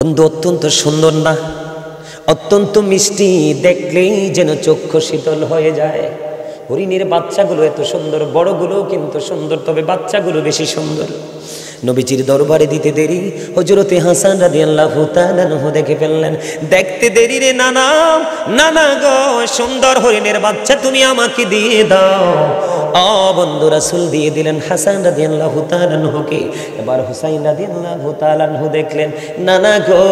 বন্ধু অত্যন্ত সুন্দর না, অত্যন্ত মিষ্টি, দেখলেই যেন চক্ষু শীতল হয়ে যায়। হরিণের বাচ্চাগুলো এত সুন্দর, বড়গুলো কিন্তু সুন্দর, তবে বাচ্চাগুলো বেশি সুন্দর। নবীজির দরবারে দিতে দেরি, হযরতে হাসান রাদিয়াল্লাহু তাআলা আনহু দেখে ফেললেন। দেখতে দেরি রে নানা, নানা গো, সুন্দর হরিণের বাচ্চা তুমি আমাকে দিয়ে দাও। বন্ধু রাসূল দিয়ে দিলেন হাসান রাদিয়াল্লাহু তাআলা আনহুকে। এবার হুসাইন রাদিয়াল্লাহু তাআলা আনহু দেখলেন, নানা গো,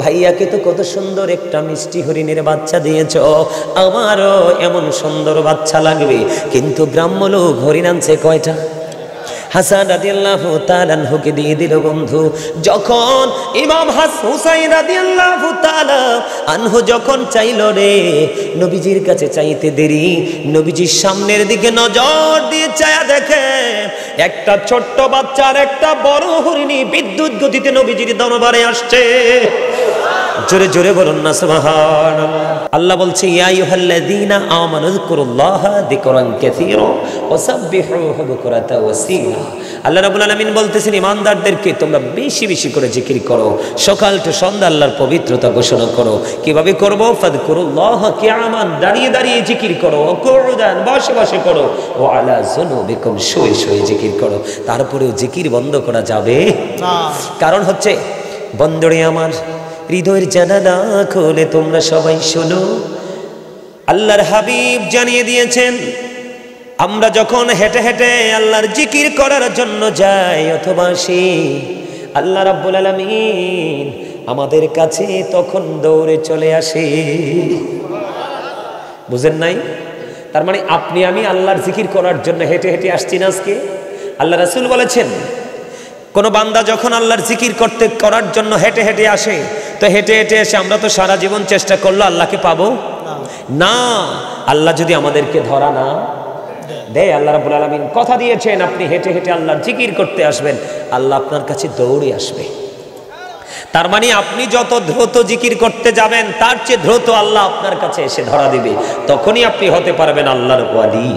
ভাইয়াকে তো কত সুন্দর একটা মিষ্টি হরিণের বাচ্চা দিয়েছ, আমারও এমন সুন্দর বাচ্চা লাগবে। কিন্তু গ্রাম্য লোক হরিণ আনছে কয়টা? হাসান রাদিয়াল্লাহু তাআলা আনহুকে দিয়ে দিল। বন্ধু যখন ইমাম হুসাইন রাদিয়াল্লাহু তাআলা আনহু যখন চাইলো রে, নবীজির কাছে চাইতে দেরি, নবীজির সামনের দিকে নজর দিয়ে চায়া দেখে একটা ছোট্ট বাচ্চার একটা বড় হরিণী বিদ্যুৎ গতিতে নবীজির দরবারে আসছে। জোরে জোরে বলুন না সুবহানাল্লাহ। আল্লাহ বলছে, ইয়া আইয়ুহাল্লাযীনা আমানু যিকুরুল্লাহা যিকরান কাসীরা ওয়াসাব্বিহুহু বুকরাতাও ওয়াসীলা। আল্লাহ রাব্বুল আলামিন বলতেছেন, ইমানদারদেরকে তোমরা বেশি বেশি করে জিকির করো, সকাল থেকে সন্ধ্যা আল্লাহর পবিত্রতা ঘোষণা করো। কিভাবে করব? ফাযকুরুল্লাহা কিয়ামান, দাঁড়িয়ে দাঁড়িয়ে জিকির করো, কুউদান, বসে বসে করো, ওয়া আলা যুনুবিকুম, শুয়ে শুয়ে জিকির করো। তারপরেও জিকির বন্ধ করা যাবে না। কারণ হচ্ছে, বন্ধুরে আমার, হৃদয়ের জানালা খুলে তোমরা সবাই শোনো। আল্লাহর হাবিব জানিয়ে দিয়েছেন, আমরা যখন হেঁটে হেঁটে আল্লাহর জিকির করার জন্য যাই অথবা আসি, আল্লাহ রাব্বুল আলামিন আমাদের কাছে তখন দৌড়ে চলে আসে। বুঝেন নাই? তার মানে আপনি আমি আল্লাহর জিকির করার জন্য হেঁটে হেঁটে আসছি না আজকে। আল্লাহ রাসূল বলেছেন, কোন বান্দা যখন আল্লাহর জিকির করার জন্য হেঁটে হেঁটে আসে, তো হেঁটে হেঁটে এসে আমরা তো সারা জীবন চেষ্টা করলো আল্লাহকে পাবো না। আল্লাহ যদি আমাদেরকে ধরা না দেয়, আল্লাহ রাব্বুল আলামিন কথা দিয়েছেন, আপনি হেঁটে হেঁটে আল্লাহর জিকির করতে আসবেন, আল্লাহ আপনার কাছে দৌড়ে আসবে। তার মানে আপনি যত দ্রুত জিকির করতে যাবেন, তার চেয়ে দ্রুত আল্লাহ আপনার কাছে এসে ধরা দিবে। তখনই আপনি হতে পারবেন আল্লাহর ওয়ালি।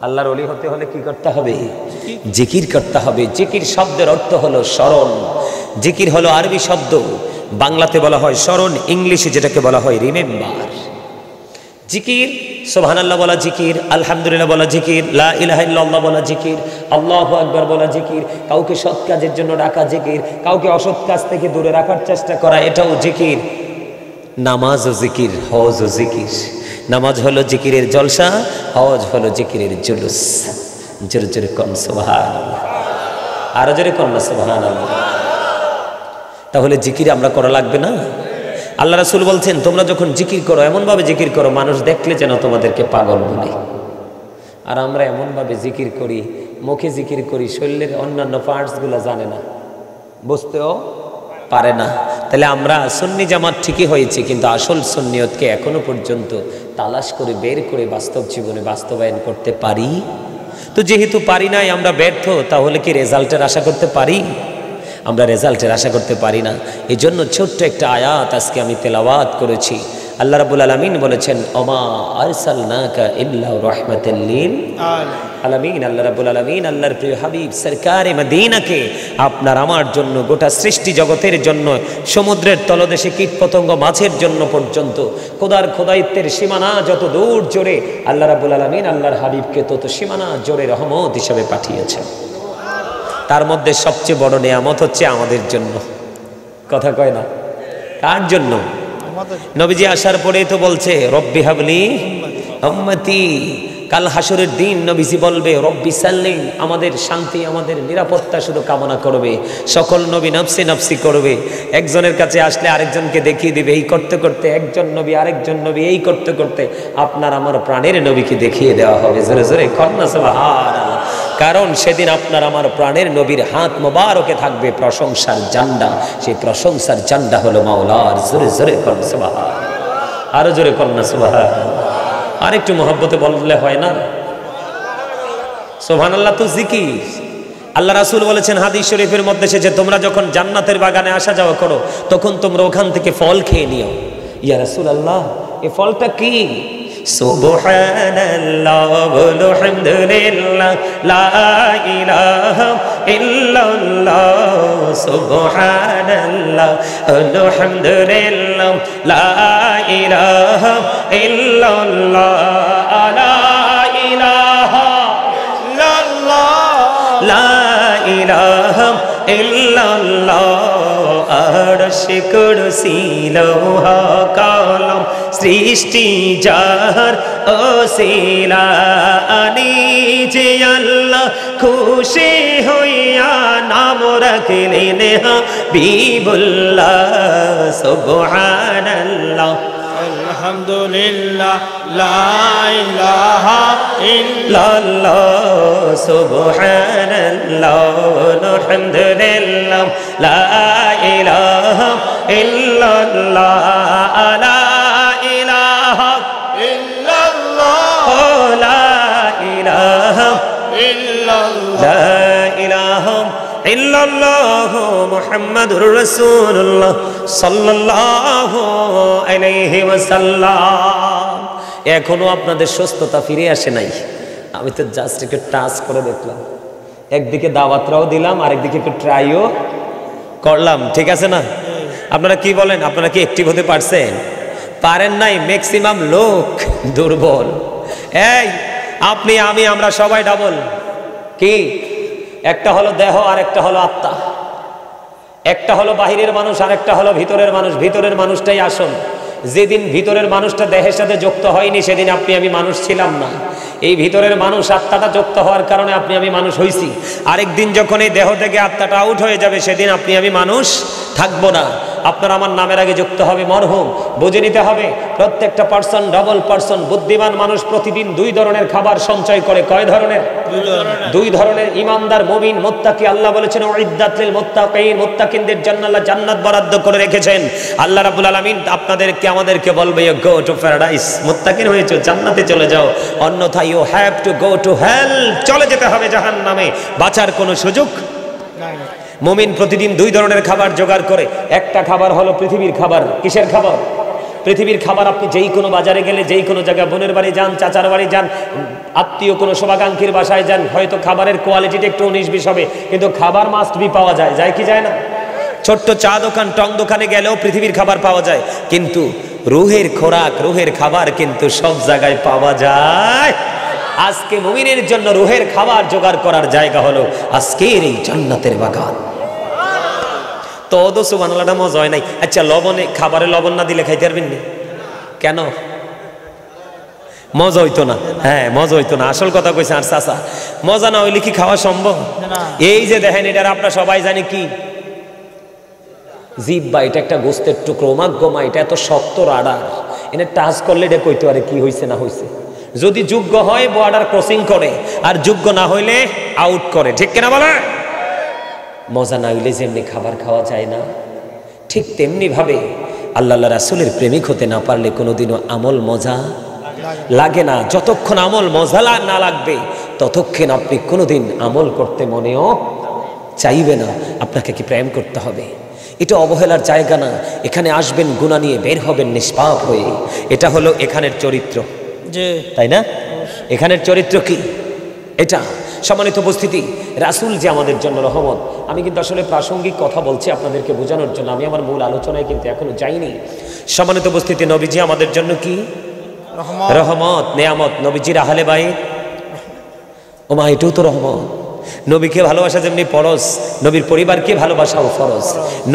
আল্লাহর ওলি হতে হলে কি করতে হবে? জিকির করতে হবে। জিকির শব্দের অর্থ হলো স্মরণ। জিকির হলো আরবি শব্দ, বাংলাতে বলা হয় স্মরণ, ইংলিশে যেটাকে বলা হয় রিমেম্বার। জিকির, সুবহানাল্লাহ বলা জিকির, আলহামদুলিল্লাহ বলা জিকির, লা ইলাহা ইল্লাল্লাহ বলা জিকির, আল্লাহু আকবার বলা জিকির, কাউকে সৎ কাজের জন্য ডাকা জিকির, কাউকে অসৎ কাজ থেকে দূরে রাখার চেষ্টা করা, এটাও জিকির। নামাজও জিকির, হজও জিকির। নামাজ হলো জিকিরের জলসা, হজ হলো জিকিরের জুলুস। জোরে জোরে কোন সুবহানাল্লাহ, আরো জোরে কোন সুবহানাল্লাহ। তাহলে জিকির আমরা করা লাগবে না? আল্লাহ রাসূল বলছেন, তোমরা যখন জিকির করো এমনভাবে জিকির করো মানুষ দেখলে যেন তোমাদেরকে পাগল বলে। আর আমরা এমনভাবে জিকির করি, মুখে জিকির করি, শরীরের অন্যান্য পার্টসগুলো জানে না, বুঝতেও পারে না। তাহলে আমরা সুন্নি জামাত ঠিকই হয়েছে, কিন্তু আসল সুন্নিয়তকে এখনো পর্যন্ত তালাশ করে বের করে বাস্তব জীবনে বাস্তবায়ন করতে পারি? তো যেহেতু পারি নাই, আমরা ব্যর্থ, তাহলে কি রেজাল্টের আশা করতে পারি? আমরা রেজাল্টের আশা করতে পারি না। এই জন্য ছোট্ট একটা আয়াত আজকে আমি তেলাওয়াত করেছি। আল্লাহ রাব্বুল আলামিন বলেছেন, ওমা আরসালনাকা ইল্লা রাহমাতাল লিল আলামিন। আল্লাহ রাব্বুল আলামিন আল্লাহর প্রিয় হাবিব সরকারে মদিনাকে আপনার আমার জন্য, গোটা সৃষ্টি জগতের জন্য, সমুদ্রের তলদেশে কীট পতঙ্গ মাছের জন্য পর্যন্ত খোদার খোদাইত্বের সীমানা যত দূর জোরে আল্লাহ রাব্বুল আলামিন আল্লাহর হাবিবকে তত সীমানা জোরে রহমত হিসাবে পাঠিয়েছেন। তার মধ্যে সবচেয়ে বড় নেয়ামত হচ্ছে আমাদের জন্য। কথা কয় না? কার জন্য? নবীজি আসার পরেই তো বলছে, রব্বি হাবলি উম্মতি। কাল হাসরের দিন নবীজি বলবে, রব্বি সাল্লিম, আমাদের শান্তি, আমাদের নিরাপত্তা শুধু কামনা করবে। সকল নবী নফসি নফসি করবে। একজনের কাছে আসলে আরেকজনকে দেখিয়ে দিবে। এই করতে করতে একজন নবী আরেকজন নবী, এই করতে করতে আপনার আমার প্রাণের নবীকে দেখিয়ে দেওয়া হবে। জোরে জোরে কন্যা সুবহানাল্লাহ। কারণ সেদিন আপনার আমার প্রাণের নবীর হাত মোবারকে থাকবে প্রশংসার জান্ডা। সেই প্রশংসার জান্ডা হলো মাওলার। জোরে জোরে কন্যা সুবহানাল্লাহ, আরো জোরে কন্যা সুবহানাল্লাহ। আর একটু মহব্বতে বললে হয় না? সুবহানাল্লাহ তো জিকির। আল্লাহ রাসূল বলেছেন হাদিস শরীফের মধ্যে এসেছে, তোমরা যখন জান্নাতের বাগানে আসা যাওয়া করো, তখন তোমরা ওখান থেকে ফল খেয়ে নিও। ইয়া রাসূলুল্লাহ, এই ফলটা কি? সুবহানাল্লাহ বলো হামদুলিল্লাহ লা ইলাহা ইল্লাল্লাহ সুবহানাল্লাহ আলহামদুলিল্লাহ লা ইলাহা ইল্লাল্লাহ লা ইলাহা ইল্লাল্লাহ লা ইলাহা ইল্লাল্লাহ আরশ কুরসি লৌহা কলম সৃষ্টি যার ওসিলা আনি যে আল্লাহ খুশি হইয়া নাম রাখলেন হাবিবুল্লাহ সুবহানাল্লাহ আলহামদুলিল্লাহ লা ইলাহা ইল্লাল্লাহ সুবহানাল্লাহ আলহামদুলিল্লাহ লা ইলাহা ইল্লাল্লাহ লা ইলাহা ইল্লাল্লাহ লা ইলাহা ইল্লাল্লাহ লা ইলাহা ইল্লাল্লাহ মুহাম্মাদুর রাসূলুল্লাহ সাল্লাল্লাহু আলাইহি ওয়াসাল্লাম। এখনো আপনাদের সুস্থতা ফিরে আসে নাই। আমি তো জাস্ট একটু টাচ করে দেখলাম, একদিকে দাওয়াতরাও দিলাম, আরেকদিকে একটু ট্রাইও করলাম। ঠিক আছে না? আপনারা কি বলেন? আপনারা কি অ্যাক্টিভ হতে পারছেন? পারেন নাই। ম্যাক্সিমাম লোক দুর্বল। এই আপনি, আমি, আমরা সবাই ডাবল। কি? একটা হলো দেহ আর একটা হলো আত্মা। একটা হলো বাহিরের মানুষ আর একটা হলো ভিতরের মানুষ। ভিতরের মানুষটাই আসল। যেদিন ভিতরের মানুষটা দেহের সাথে যুক্ত হয়নি সেদিন আপনি আমি মানুষ ছিলাম না। এই ভিতরের মানুষ আত্মাটা যুক্ত হওয়ার কারণে আপনি আমি মানুষ হইছি। আরেকদিন যখন এই দেহ থেকে আত্মাটা আউট হয়ে যাবে সেদিন আপনি আমি মানুষ থাকবো না। আপনার আমার নামের আগে যুক্ত হবে মরহুম। বুঝে নিতে হবে প্রত্যেকটা পার্সন ডাবল পার্সন। বুদ্ধিমান মানুষ প্রতিদিন দুই ধরনের খাবার সঞ্চয় করে। কয় ধরনের? দুই ধরনের। ইমানদার মুমিন মুত্তাকি। আল্লাহ বলেছেন উইদ্দাত লিল মুত্তাকিন, মুত্তাকিনদের জন্য আল্লাহ জান্নাত বরাদ্দ করে রেখেছেন। আল্লাহ রাব্বুল আলামিন আপনাদেরকে আমাদেরকে বলবে ইউ গো টু প্যারাডাইস। মুত্তাকিন হয়েছে জান্নাতে চলে যাও, অন্যথায় you have to go to hell. চলে যেতে হবে জাহান্নামে, বাঁচার কোনো সুযোগ নাই। মুমিন প্রতিদিন দুই ধরনের খাবার জোগাড় করে। একটা খাবার হলো পৃথিবীর খাবার। কিসের খাবার? পৃথিবীর খাবার। আপনি যেই কোনো বাজারে গেলে, যেই কোনো জায়গায়, বোনের বাড়ি যান, চাচার বাড়ি যান, আত্মীয় কোনো শুভাকাঙ্ক্ষীর বাসায় যান, হয়তো খাবারের কোয়ালিটিটা একটু 19-20 হবে, কিন্তু খাবার মাস্ট বি পাওয়া যায়। যায় কি যায় না? ছোট্ট চা দোকান, টং দোকানে গেলেও পৃথিবীর খাবার পাওয়া যায়, কিন্তু রুহের খোরাক, রুহের খাবার কিন্তু সব জায়গায় পাওয়া যায়। আজকে মুমিনের জন্য রুহের খাবার জোগাড় করার জায়গা হলো আজকের এই জান্নাতের বাগান। তো ওদো সুবহানাল্লাহটা মজা হয় নাই। আচ্ছা, লবণে খাবারে লবণ না দিলে খাইতে পারবেন না কেন? মজা হইতো না। হ্যাঁ, মজা হইতো না। আসল কথা কইছে। আর চাচা, মজা না হইলে কি খাওয়া সম্ভব? এই যে দেখেন, এটার আপনারা সবাই জানি কি জিহ্বা। এটা একটা গোস্তের টুকরো, গোমা। এটা এত শক্ত রাডার, এনে টাচ করলে এটা কইতে পারে কি হইছে না হইছে। যদি যোগ্য হয় বর্ডার ক্রসিং করে, আর যোগ্য না হইলে আউট করে। ঠিক কিনা বলে? মজা না হইলে যেমনি খাবার খাওয়া যায় না, ঠিক তেমনি ভাবে আল্লাহ রাসূলের প্রেমিক হতে না পারলে কোনোদিনও আমল মজা লাগে না। যতক্ষণ আমল মজা না লাগবে ততক্ষণ আপনি কোনোদিন আমল করতে মনেও চাইবে না। আপনাকে কি প্রেম করতে হবে? এটা অবহেলার জায়গা না। এখানে আসবেন গুনাহ নিয়ে, বের হবেন নিষ্পাপ হয়ে। এটা হলো এখানের চরিত্র, তাই না? এখানের চরিত্র কি এটা? সম্মানিত উপস্থিতি, রাসূল যে আমাদের জন্য রহমত। আমি কিন্তু আসলে প্রাসঙ্গিক কথা বলছি আপনাদেরকে বোঝানোর জন্য, আমি আমার মূল আলোচনায় কিন্তু এখনো যাইনি। সম্মানিত উপস্থিতি, নবীজি আমাদের জন্য কি? রহমত, নেয়ামত। নবীজির আহলে বাইত, ওমা, এটাও তো রহমত। নবীকে ভালোবাসা যেমনি ফরজ, নবীর পরিবারকে ভালোবাসাও ফরজ।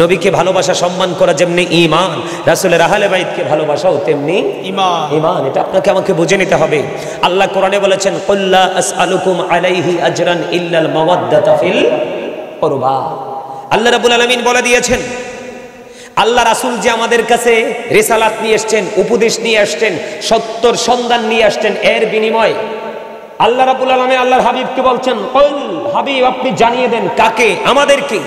নবীকে ভালোবাসা, সম্মান করা যেমনি ঈমান, রাসূলের আহলে বাইতকে ভালোবাসাও তেমনি ঈমান। এটা আপনাকে আমাকে বুঝে নিতে হবে। আল্লাহ কোরআনে বলেছেন কুল লা আসআলুকুম আলাইহি আজরান ইল্লাল মাওয়াদ্দাতা ফিল কুরবা। আল্লাহ রাব্বুল আলামিন বলে দিয়েছেন, আল্লাহ রাসূল যে আমাদের কাছে রিসালাত নিয়ে আসছেন, উপদেশ নিয়ে আসছেন, সত্যর সন্ধান নিয়ে আসছেন, এর বিনিময় আল্লাহ রাব্বুল আলামিন আল্লাহর হাবিবকে বলছেন, কুল, হাবিব আপনি জানিয়ে দেন। কাকে? আমাদেরকে।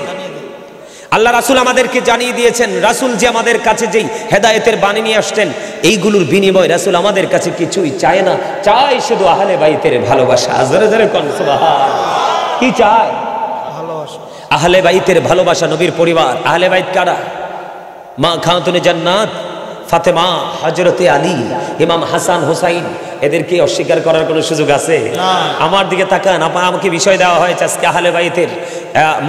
আল্লাহ রাসূল আমাদেরকে জানিয়ে দিয়েছেন, রাসূল যে আমাদের কাছে যেই হেদায়েতের বাণী নিয়ে আসছেন, এইগুলোর বিনিময় রাসূল আমাদের কাছে কিছুই চায় না, চায় শুধু আহলে বাইতের ভালোবাসা। জোরে জোরে কোন সুবহান। কি চায়? ভালোবাসা। আহলে বাইতের ভালোবাসা, নবীর পরিবার। আহলে বাইত কারা? মা খাতুনে জান্নাত ফাতেমা, হযরতে আলী, ইমাম হাসান হুসাইন, এদেরকে অস্বীকার করার কোনো সুযোগ আছে? আমার দিকে তাকান, আমাকে বিষয় দেওয়া হয়েছে আজকে আহলে বাইতের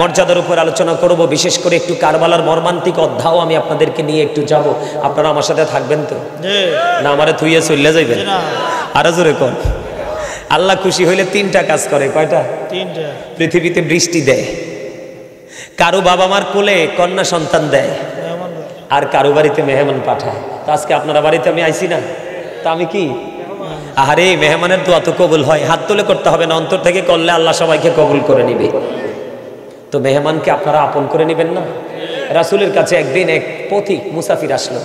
মর্যাদার উপর আলোচনা করব, বিশেষ করে একটু কারবালার মর্মান্তিক অধ্যায় আমি আপনাদেরকে নিয়ে একটু যাব। আপনারা আমার সাথে থাকবেন তো? না আমারে থুইয়ে চলে যাইবেন? আরো জোরে কোন। আল্লাহ খুশি হইলে 3টা কাজ করে। কয়টা? 3টা। পৃথিবীতে বৃষ্টি দেয়, কারো বাবা মার কোলে কন্যা সন্তান দেয়, আর কারো বাড়িতে মেহমান পাঠায়। তো আজকে আপনারা বাড়িতে আমি আইছি না, তা আমি কি? আরে মেহমানের দোয়া তো কবুল হয়, হাত তুলে করতে হবে না, অন্তর থেকে করলে আল্লাহ সবাইকে কবুল করে নিবে। তো মেহমানকে আপনারা আপন করে নেবেন না? রাসূলের কাছে একদিন এক পথিক মুসাফির আসলো।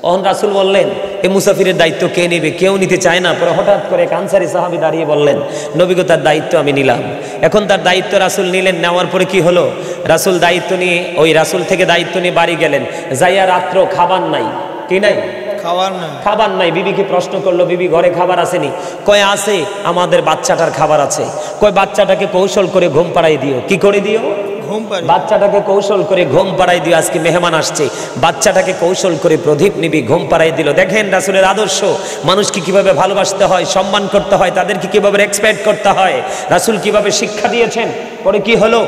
তখন রাসূল বললেন, এই মুসাফিরের দায়িত্ব কে নেবে? কেউ নিতে চায় না। পরে হঠাৎ করে এক আনসারী সাহাবী দাঁড়িয়ে বললেন, নবী গো, তার দায়িত্ব আমি নিলাম। এখন তার দায়িত্ব রাসূল নিলেন। নেওয়ার পরে কি হলো? রাসূল দায়িত্ব নিয়ে রাসূল থেকে দায়িত্ব নিয়ে বাড়ি গেলেন। যাইয়া রাত্র খাবার নাই, কি নাই? খাবার নাই। বিবিকে প্রশ্ন করলো, বিবি ঘরে খাবার আসেনি? কয় আছে, আমাদের বাচ্চাটার খাবার আছে। কয় বাচ্চাটাকে কৌশল করে ঘুম পাড়াই দিও। কি করে দিও? বাচ্চাটাকে কৌশল করে ঘুম পাড়াই দিও, আজকে মেহমান আসছে। বাচ্চাটাকে কৌশল করে প্রদীপ নিবি, ঘুম পাড়াই দিল। দেখেন রাসূলের আদর্শ, মানুষকে কিভাবে ভালোবাসতে হয়, সম্মান করতে হয়, তাদেরকে কিভাবে রেসপেক্ট করতে হয়, রাসূল কিভাবে শিক্ষা দিয়েছেন। পরে কি হলো?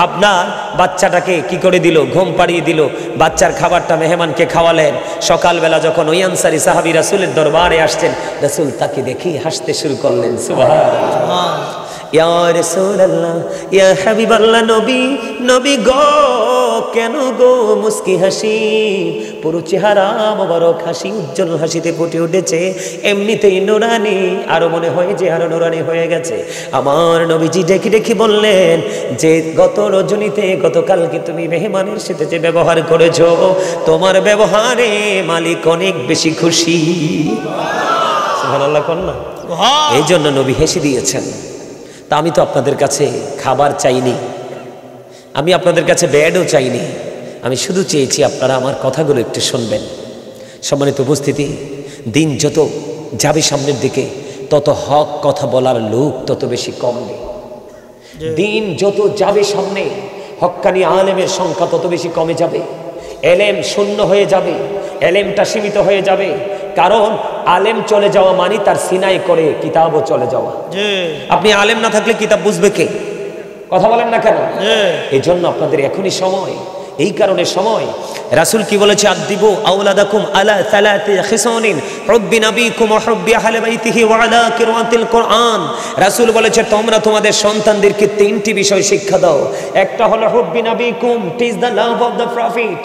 আপনার বাচ্চাটাকে কি করে দিল? ঘুম পাড়িয়ে দিল। বাচ্চার খাবারটা মেহমানকে খাওয়ালেন। সকালবেলা যখন ওই আনসারী সাহাবী রাসূলের দরবারে আসছেন, রাসূল তাকে দেখি হাসতে শুরু করলেন। সুবহানাল্লাহ, ইয়া রাসূলুল্লাহ, ইয়া হাবিবাল্লাহ, নবী, নবী গো, কেন গো মুস্কি হাসি? পুরো চেহারা মোবারক হাসি, উজ্জ্বল হাসিতে ফুটে উঠেছে, এমনিতেই নুরানি, আরো মনে হয় যে আরো নুরানি হয়ে গেছে। আমার নবীজি ডেকে ডেকে বললেন যে গত রজনীতে, গতকালকে তুমি মেহমানের সাথে যে ব্যবহার করেছো, তোমার ব্যবহারে মালিক অনেক বেশি খুশি। সুবহানাল্লাহ, কোন না? এই জন্য নবী হেসে দিয়েছেন। তা আমি তো আপনাদের কাছে খাবার চাইনি, আমি আপনাদের কাছে বেডও চাইনি, আমি শুধু চেয়েছি আপনারা আমার কথাগুলো একটু শুনবেন। সম্মানিত উপস্থিতি, দিন যত যাবে সামনের দিকে, তত হক কথা বলার লোক তত বেশি কমবে। দিন যত যাবে সামনে, হক্কানি আলেমের সংখ্যা তত বেশি কমে যাবে। এলেম শূন্য হয়ে যাবে, এলেমটা সীমিত হয়ে যাবে। কারণ আলেম চলে যাওয়া মানে তার সিনাই করে কিতাবও চলে যাওয়া। আপনি আলেম না থাকলে কিতাব বুঝবে কে? কথা বলেন না কেন? এই জন্য আপনাদের এখনই সময়, এই কারণে সময়। রাসূল কি বলেছে? আদিবু আওলাদাকুম আলা সালাতি খিসানিন, হুব্বি নবীকুম ওয়া হুব্বি আহলি বাইতিহি ওয়া আলা কিরাতিল কুরআন। রাসূল বলেছে তোমরা তোমাদের সন্তানদেরকে 3টি বিষয় শিক্ষা দাও। একটা হলো হুব্বি নবীকুম, teach the love of the prophet,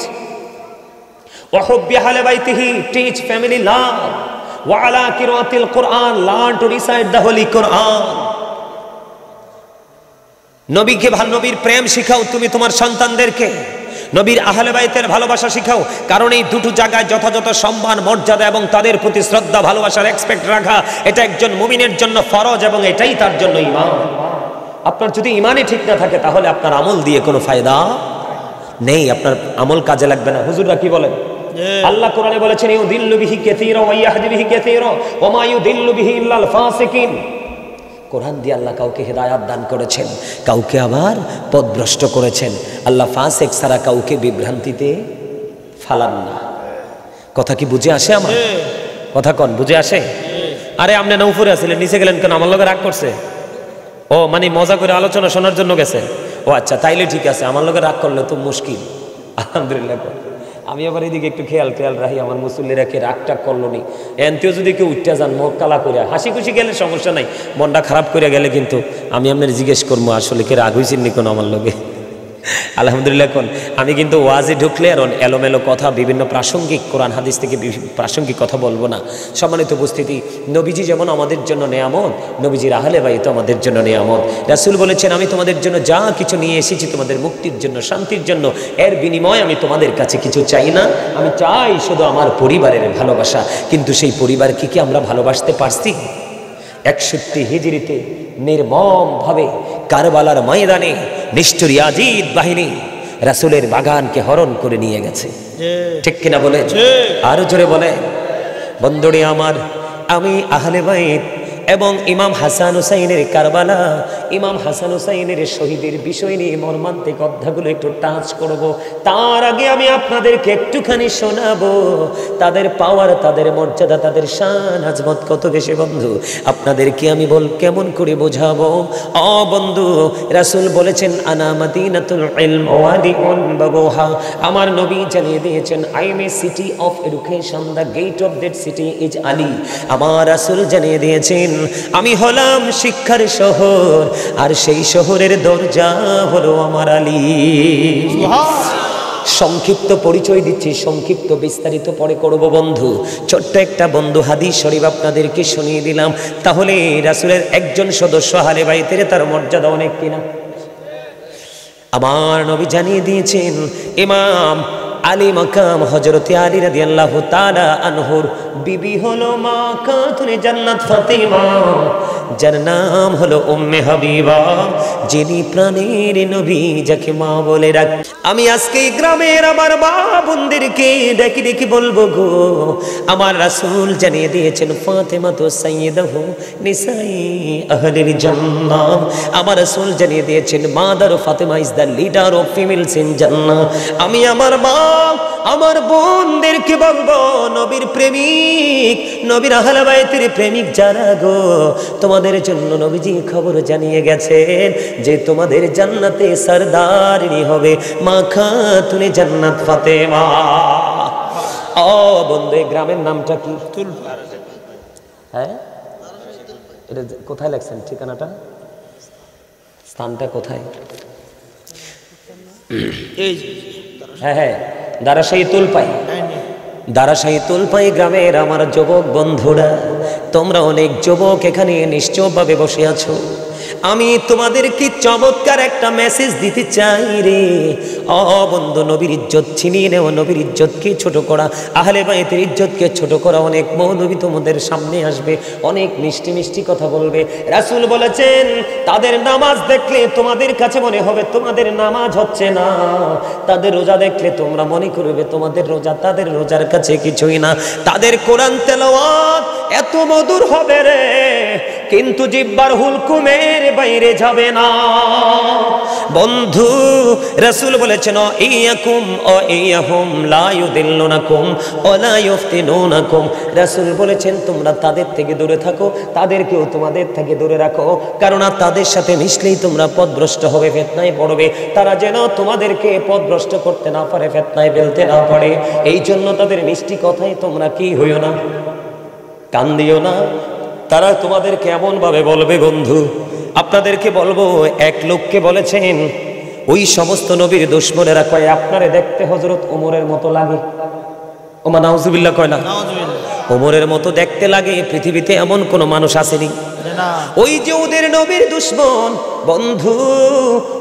ওয়া হুব্বি আহলি বাইতিহি, টিচ ফ্যামিলি লাভ, ওয়া আলা কিরাতিল কুরআন, learn to recite the holy Quran. নবীকে নবীর প্রেম শিখাও তুমি তোমার সন্তানদেরকে, নবীর আহলে বাইতের ভালোবাসা শিখাও। কারণ এই দুটো জায়গায় যথাযথ সম্মান, মর্যাদা এবং তাদের প্রতি শ্রদ্ধা, ভালোবাসা, রেসপেক্ট রাখা, এটা একজন মুমিনের জন্য ফরজ এবং এটাই তার জন্য ঈমান। আপনার যদি ঈমানই ঠিক না থাকে, তাহলে আপনার আমল দিয়ে কোনো ফায়দা নেই, আপনার আমল কাজে লাগবে না। হুজুররা কি বলেন? আল্লাহ কোরআনে বলেছেন, ইউদিল্লু বিহি কাসীরা ওয়া ইয়াহদি বিহি কাসীরা ওয়া মা ইউদিল্লু বিহি ইল্লাল ফাসিকিন। কোরআন দিয়ে আল্লাহ কাউকে হেদায়াত দান করেছেন, কাউকে আবার পথভ্রষ্ট করেছেন। আল্লাহ ফাসিক ছাড়া কাউকে বিভ্রান্তিতে ফালান না। কথা কি বুঝে আসে? আমার কথা কোন বুঝে আসে? আরে আপনি না উপরে আছিলেন, নিচে গেলেন কেন? আমার লগে রাগ করছে? ও মানে মজা করে আলোচনা শোনার জন্য গেছে? ও আচ্ছা, তাইলে ঠিক আছে। আমার লগে রাগ করলে তো মুশকিল। আলহামদুলিল্লাহ, আমি আবার এদিকে একটু খেয়াল রাখি, আমার মুসল্লিরা কে রাগটা করলো নি। এনতেও যদি কেউ উঠতে যান, মুখ কালা করে, হাসি খুশি গেলে সমস্যা নাই, মনটা খারাপ করে গেলে কিন্তু আমি আপনার জিজ্ঞেস করবো আসলে কে রাগ হয়েছেন নি কোনো আমার লগে। আলহামদুলিল্লাহ, কোন আমি কিন্তু ওয়াজে ঢুকলে আর এলোমেলো কথা, বিভিন্ন প্রাসঙ্গিক কোরআন হাদিস থেকে প্রাসঙ্গিক কথা বলবো না। সম্মানিত উপস্থিতি, নবীজি যেমন আমাদের জন্য নেয়ামত, নবীজির আহলে বাইত আমাদের জন্য নেয়ামত। রাসূল বলেছেন, আমি তোমাদের জন্য যা কিছু নিয়ে এসেছি তোমাদের মুক্তির জন্য, শান্তির জন্য, এর বিনিময়ে আমি তোমাদের কাছে কিছু চাই না, আমি চাই শুধু আমার পরিবারের ভালোবাসা। কিন্তু সেই পরিবারকে কি আমরা ভালোবাসতে পারছি? 61 হিজরিতে নির্মমভাবে কারবালার ময়দানে নিষ্ঠুর ইয়াজিদ বাহিনী রাসূলের বাগানকে হরণ করে নিয়ে গেছে। ঠিক কিনা বলে? আরো জোরে বলে। বন্ধুরে আমার, আমি আহলে বাইত এবং ইমাম হাসান হুসাইনের কারবালা, ইমাম হাসান হুসাইনের শহীদের বিষয় নিয়ে মর্মান্তিক অধ্যায়গুলো একটু টাচ করব। তার আগে আমি আপনাদেরকে একটুখানি শোনাবো তাদের পাওয়ার, তাদের মর্যাদা, তাদের শান আজমত কত বেশি বন্ধু। আপনাদেরকে আমি কেমন করে বোঝাবো? বন্ধু, রাসূল বলেছেন আনা মাদিনাতুল ইলম ওয়াদিউন বাবুহা, আমার নবী জানিয়ে দিয়েছেন I am a city of education, the gate of that city is Ali. আমার রাসূল জানিয়ে দিয়েছেন আমি হলাম শিক্ষার শহর, আর সেই শহরের দরজা হলো আমার আলী। সংক্ষিপ্ত পরিচয় দিচ্ছি, সংক্ষিপ্ত বিস্তারিত পরে করব বন্ধু। ছোট্ট একটা বন্ধু হাদিস শরীফ আপনাদেরকে শুনিয়ে দিলাম, তাহলে রাসূলের একজন সদস্য আহলে বাইতের তার মর্যাদা অনেক কিনা। আমার নবী জানিয়ে দিয়েছেন ইমাম আলী মাকাম হযরতে আলী রাদিয়াল্লাহু তাআলা আনহুর বিবি হলো মা খাতুনে জান্নাত ফাতিমা, যার নাম হলো উম্মে হাবিবা, যিনি প্রাণের নবী, যাকে মা বলে ডাক। আমি আজকে গ্রামের আমার মা বোনদেরকে ডেকে ডেকে বলবো গো, আমার রাসূল জানিয়ে দিয়েছেন ফাতেমা তো সাইয়্যিদাহু নিসাই আহলিল জান্নাহ। আমার রাসূল জানিয়ে দিয়েছেন mother Fatema is the leader of females in জান্নাহ। আমি আমার মা আমার বোনদেরকে বলবো, নবীর প্রেমিক, নবীর আহলে বাইতের প্রেমিক যারা গো, তোমাদের জন্য নবীজি খবর জানিয়ে গেছেন যে তোমাদের জান্নাতে সরদারিনী হবে মা খাতুনে জান্নাত ফাতেমা। বন্ধু, এই গ্রামের নামটা কি? হ্যাঁ, এটা কোথায় লেখছেন ঠিকানাটা, স্থানটা কোথায়? হ্যাঁ হ্যাঁ, দারাশাহী তুলপাই। দারাশাহী তুলপাই গ্রামের আমার যুবক বন্ধুরা, তোমরা অনেক যুবক এখানে নিশ্চয়ভাবে বসে আছো। আমি তোমাদেরকে চমৎকার একটা মেসেজ দিতে চাই রে। বন্ধু, নবীর ইজ্জত ছিনিয়ে নেওয়া, নবীর ইজ্জতকে ছোট করা, আহলে বাইতের ইজ্জতকে ছোট করা, অনেক মৌলবী তোমাদের সামনে আসবে, অনেক মিষ্টি মিষ্টি কথা বলবে। রাসূল বলেছেন তাদের নামাজ দেখলে তোমাদের কাছে মনে হবে তোমাদের নামাজ হচ্ছে না, তাদের রোজা দেখলে তোমরা মনে করবে তোমাদের রোজা তাদের রোজার কাছে কিছুই না, তাদের কোরআন তেলাওয়াত এত মধুর হবে রে, কিন্তু জিহ্বার হুলকুমের বাইরে যাবে না। বন্ধু, রাসূল বলেছেন ইয়াকুম ও ইয়াহুম লা ইউদিল্লুনাকুম ওয়া লা ইফতিনুনাকুম। রাসূল বলেছেন তোমরা তাদের থেকে দূরে থাকো, তাদেরকেও তোমাদের থেকে দূরে রাখো, কারণ তাদের সাথে মিশলেই তোমরা পথভ্রষ্ট হবে, ফিতনায় পড়বে। তারা যেন তোমাদেরকে পথভ্রষ্ট করতে না পারে, ফিতনায় ফেলতে না পারে, এই জন্য তাদের মিষ্টি কথায় তোমরা কি হইও না, কান দিও না। তারা তোমাদেরকে এমন ভাবে বলবে বন্ধু, আপনাদেরকে বলবো, এক লোককে বলেছেন ওই সমস্ত নবীর দুশমনেরা কয় আপনারে দেখতে হযরত ওমরের মতো লাগে। ওমা নাউজুবিল্লাহ কয় না, ওমরের মতো দেখতে লাগে, পৃথিবীতে এমন কোন মানুষ আসেনি। ওই যে ওদের নবীর দুশমন বন্ধু,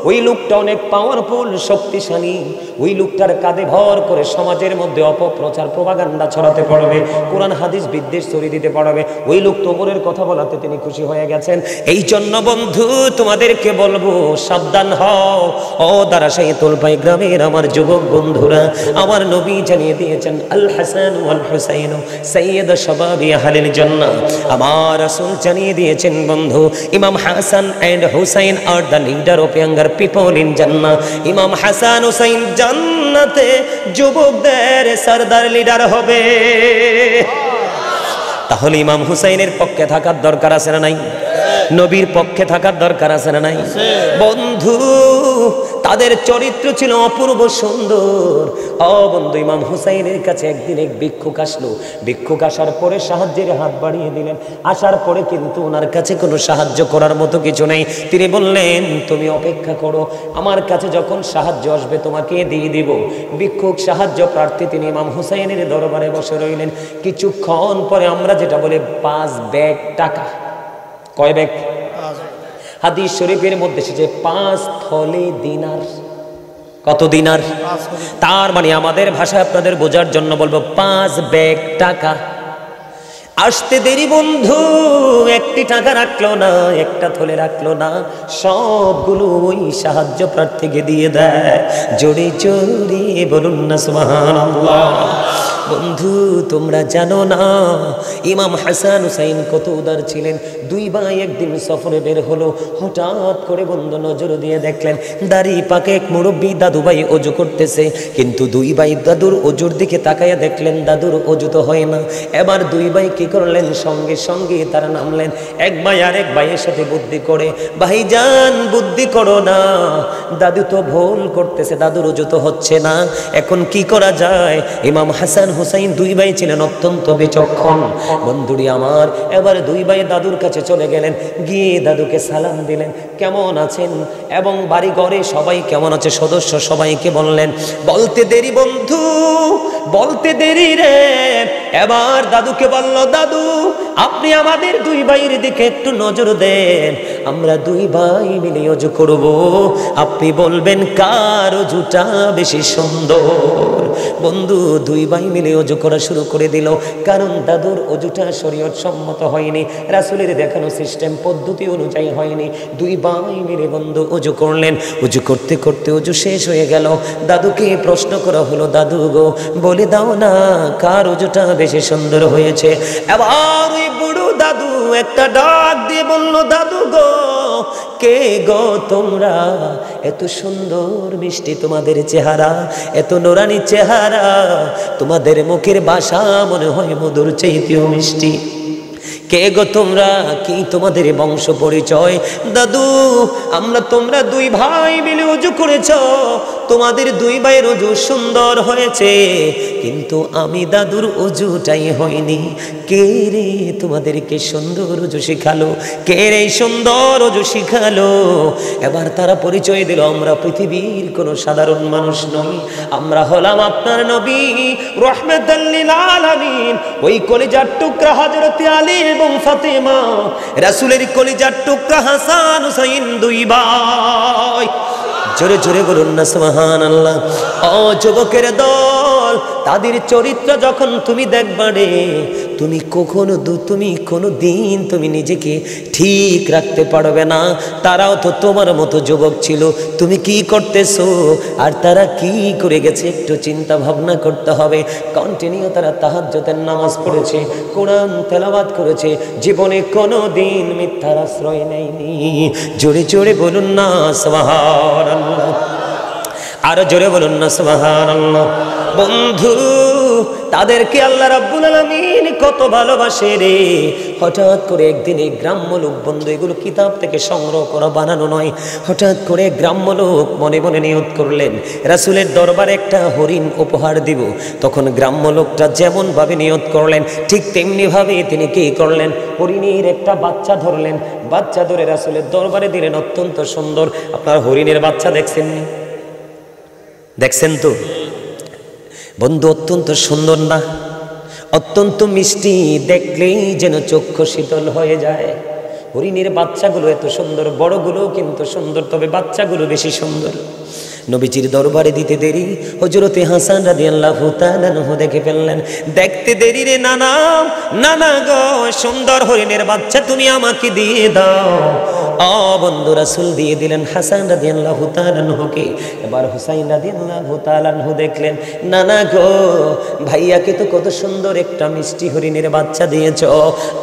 ওই লোকটা অনেক পাওয়ারফুল, শক্তিশালী। ওই লোকটার কাঁধে ভর করে সমাজের মধ্যে অপপ্রচার, প্রপাগান্ডা ছড়াতে পারবে, কোরআন হাদিস বিদ্বেষ ছড়িয়ে দিতে পারবে। ওই লোক তোমরের কথা বলাতে তিনি খুশি হয়ে গেছেন। এই জন্য বন্ধু তোমাদেরকে বলবো সাবধান হও। দারাশাহী তুলপাই গ্রামের আমার যুবক বন্ধুরা, আমার নবী জানিয়ে দিয়েছেন আল হাসান ওয়াল হুসাইন সাইয়্যিদ শাবাবি আহলিল জান্নাহ। আমার রাসূল জানিয়ে দিয়েছেন বন্ধু, Imam Hasan and Husain are the leader of younger people in Jannah. Imam Hasan Hussain জান্নাতে যুবকদের সরদার লিডার হবে। তাহলে ইমাম হুসাইনের পক্ষে থাকার দরকার আছে না নাই? নবীর পক্ষে থাকার দরকার আছে না নাই? বন্ধু, তাদের চরিত্র ছিল অপূর্ব সুন্দর। বন্ধু, ইমাম হুসাইনের কাছে একদিন এক ভিক্ষুক আসলো। ভিক্ষুক আসার পরে সাহায্যের হাত বাড়িয়ে দিলেন। আসার পরে কিন্তু ওনার কাছে কোনো সাহায্য করার মতো কিছু নেই। তিনি বললেন তুমি অপেক্ষা করো, আমার কাছে যখন সাহায্য আসবে তোমাকে দিয়ে দিব। ভিক্ষুক সাহায্য প্রার্থী, তিনি ইমাম হুসাইনের দরবারে বসে রইলেন। কিছুক্ষণ পরে আমরা যেটা বলে 5 ব্যাগ টাকা। কয় ব্যাগ? হাদিস শরীফের মধ্যে এসেছে 5 থলে দিনার। কত দিনার? তার মানে আমাদের ভাষায় আপনাদের বোঝার জন্য বলবো 5 ব্যাগ টাকা। আসতে দেরি বন্ধু, একটি টাকা রাখলো না, একটা থলে রাখলো না, সবগুলো ওই সাহায্য প্রার্থীকে দিয়ে দেয়। জোরে জোরে বলুন না সুবহানাল্লাহ। বন্ধু তোমরা জানো না ইমাম হাসান হুসাইন কত উদার ছিলেন। দুই ভাই একদিন সফরে বের হলো, হঠাৎ করে বন্ধু নজর দিয়ে দেখলেন দাড়ি পাকে এক মুরব্বী দাদু ভাই অজু করতেছে, কিন্তু দুই ভাই দাদুর অজুর দিকে তাকাইয়া দেখলেন দাদুর অজু তো হয় না। এবার দুই ভাই কি করলেন, সঙ্গে সঙ্গে তারা নামলেন। এক ভাই আরেক ভাইয়ের সাথে বুদ্ধি করে, ভাইজান বুদ্ধি করো না, দাদু তো ভুল করতেছে, দাদুর অজু তো হচ্ছে না, এখন কি করা যায়। ইমাম হাসান হুসাইন দুই ভাই ছিলেন অত্যন্ত বিচক্ষণ। বন্ধুরি আমার, এবার দুই ভাই দাদুর কাছে চলে গেলেন, গিয়ে দাদুকে সালাম দিলেন, কেমন আছেন, এবং বাড়ি ঘরে সবাই কেমন আছে সদস্য সবাইকে বললেন। বলতে দেরি বন্ধু, বলতে দেরি রে। এবার দাদুকে বলল, দাদু আপনি আমাদের দুই ভাইয়ের দিকে একটু নজর দেন, আমরা দুই ভাই মিলে অজু করব, আপনি বলবেন কার অজুটা বেশি সুন্দর। বন্ধু দুই ভাই মিলে অজু করা শুরু করে দিল, কারণ দাদুর অজুটা শরীয়ত সম্মত হয়নি, রাসূলের দেখানো সিস্টেম পদ্ধতি অনুযায়ী হয়নি। দুই ভাই মিলে বন্ধু অজু করলেন। অজু করতে করতে অজু শেষ হয়ে গেল। দাদুকে প্রশ্ন করা হলো, দাদু গো বলে দাও না কার অজুটা বেশি সুন্দর হয়েছে। এবার ওই বুড়ো দাদু একটা ডাক দিয়ে বলল, দাদু গো কে গো তোমরা, এত সুন্দর মিষ্টি তোমাদের চেহারা, এত নোরানি চেহারা, তোমাদের মুখের ভাষা মনে হয় মধুর চাইতেও মিষ্টি, কে গো তোমরা, কি তোমাদের বংশ পরিচয়। দাদু আমরা তোমরা দুই ভাই মিলে অজু করেছ, তোমাদের দুই ভাইয়ের অজু সুন্দর হয়েছে, কিন্তু আমি দাদুর অজুটাই হয়নি। কে রে তোমাদেরকে সুন্দর অজু শিখালো, কে রে সুন্দর অজু শিখালো। এবার তারা পরিচয় দিল, আমরা পৃথিবীর কোনো সাধারণ মানুষ নই, আমরা হলাম আপনার নবী রাহমাতাল লিল আলামিন। ওই কলিজার টুকরা হযরত আলী এবং ফাতেমা, রাসূলের কলিজার টুকরা হাসান হুসাইন দুই ভাই। জোরে জোরে বলুন না সুবহানাল্লাহ। ও যুবকের দল, তাদের চরিত্র যখন তুমি দেখবা রে, তুমি কোনো দিন তুমি নিজেকে ঠিক রাখতে পারবে না। তারাও তো তোমার মতো যুবক ছিল, তুমি কি করতেছো আর তারা কি করে গেছে একটু চিন্তা ভাবনা করতে হবে। কন্টিনিউ তারা তাহাজ্জুদের নামাজ পড়েছে, কোরআন তেলাওয়াত করেছে, জীবনে কোনো দিন মিথ্যার আশ্রয় নেয়নি। জোরে জোরে বলুন না সুবহানাল্লাহ, আরো জোরে বলুন না সুবহানাল্লাহ। বন্ধু তাদেরকে আল্লাহ রাব্বুল আলামিন কত ভালোবাসে রে। হঠাৎ করে একদিন এই গ্রাম্য লোক, বন্ধু এগুলো কিতাব থেকে সংগ্রহ করা বানানো নয়, হঠাৎ করে গ্রাম্য লোক মনে মনে নিয়ত করলেন রাসূলের দরবারে একটা হরিণ উপহার দিব। তখন গ্রাম্য লোকটা যেমন ভাবে নিয়ত করলেন ঠিক তেমনি ভাবে তিনি কি করলেন, হরিণের একটা বাচ্চা ধরলেন, বাচ্চা ধরে রাসূলের দরবারে দিলেন। অত্যন্ত সুন্দর। আপনার হরিণের বাচ্চা দেখছেন, দেখছেন তো বন্ধু, অত্যন্ত সুন্দর না, অত্যন্ত মিষ্টি, দেখলেই যেন চক্ষু শীতল হয়ে যায়। হরিণের বাচ্চাগুলো এত সুন্দর, বড়গুলো কিন্তু সুন্দর, তবে বাচ্চাগুলো বেশি সুন্দর। নবীজির দরবারে দিতে দেরি, হযরতে হাসান রাদিয়াল্লাহু তাআলা আনহু দেখে ফেললেন। দেখতে দেরি রে নানা, নানা গো সুন্দর হরিণের বাচ্চা তুমি আমাকে দিয়ে দাও। বন্ধু রাসূল দিয়ে দিলেন হাসান রাদিয়াল্লাহু তাআলা আনহুকে। এবার হুসাইন রাদিয়াল্লাহু তাআলা আনহু দেখলেন, নানা গো ভাইয়াকে তো কত সুন্দর একটা মিষ্টি হরিণের বাচ্চা দিয়েছ,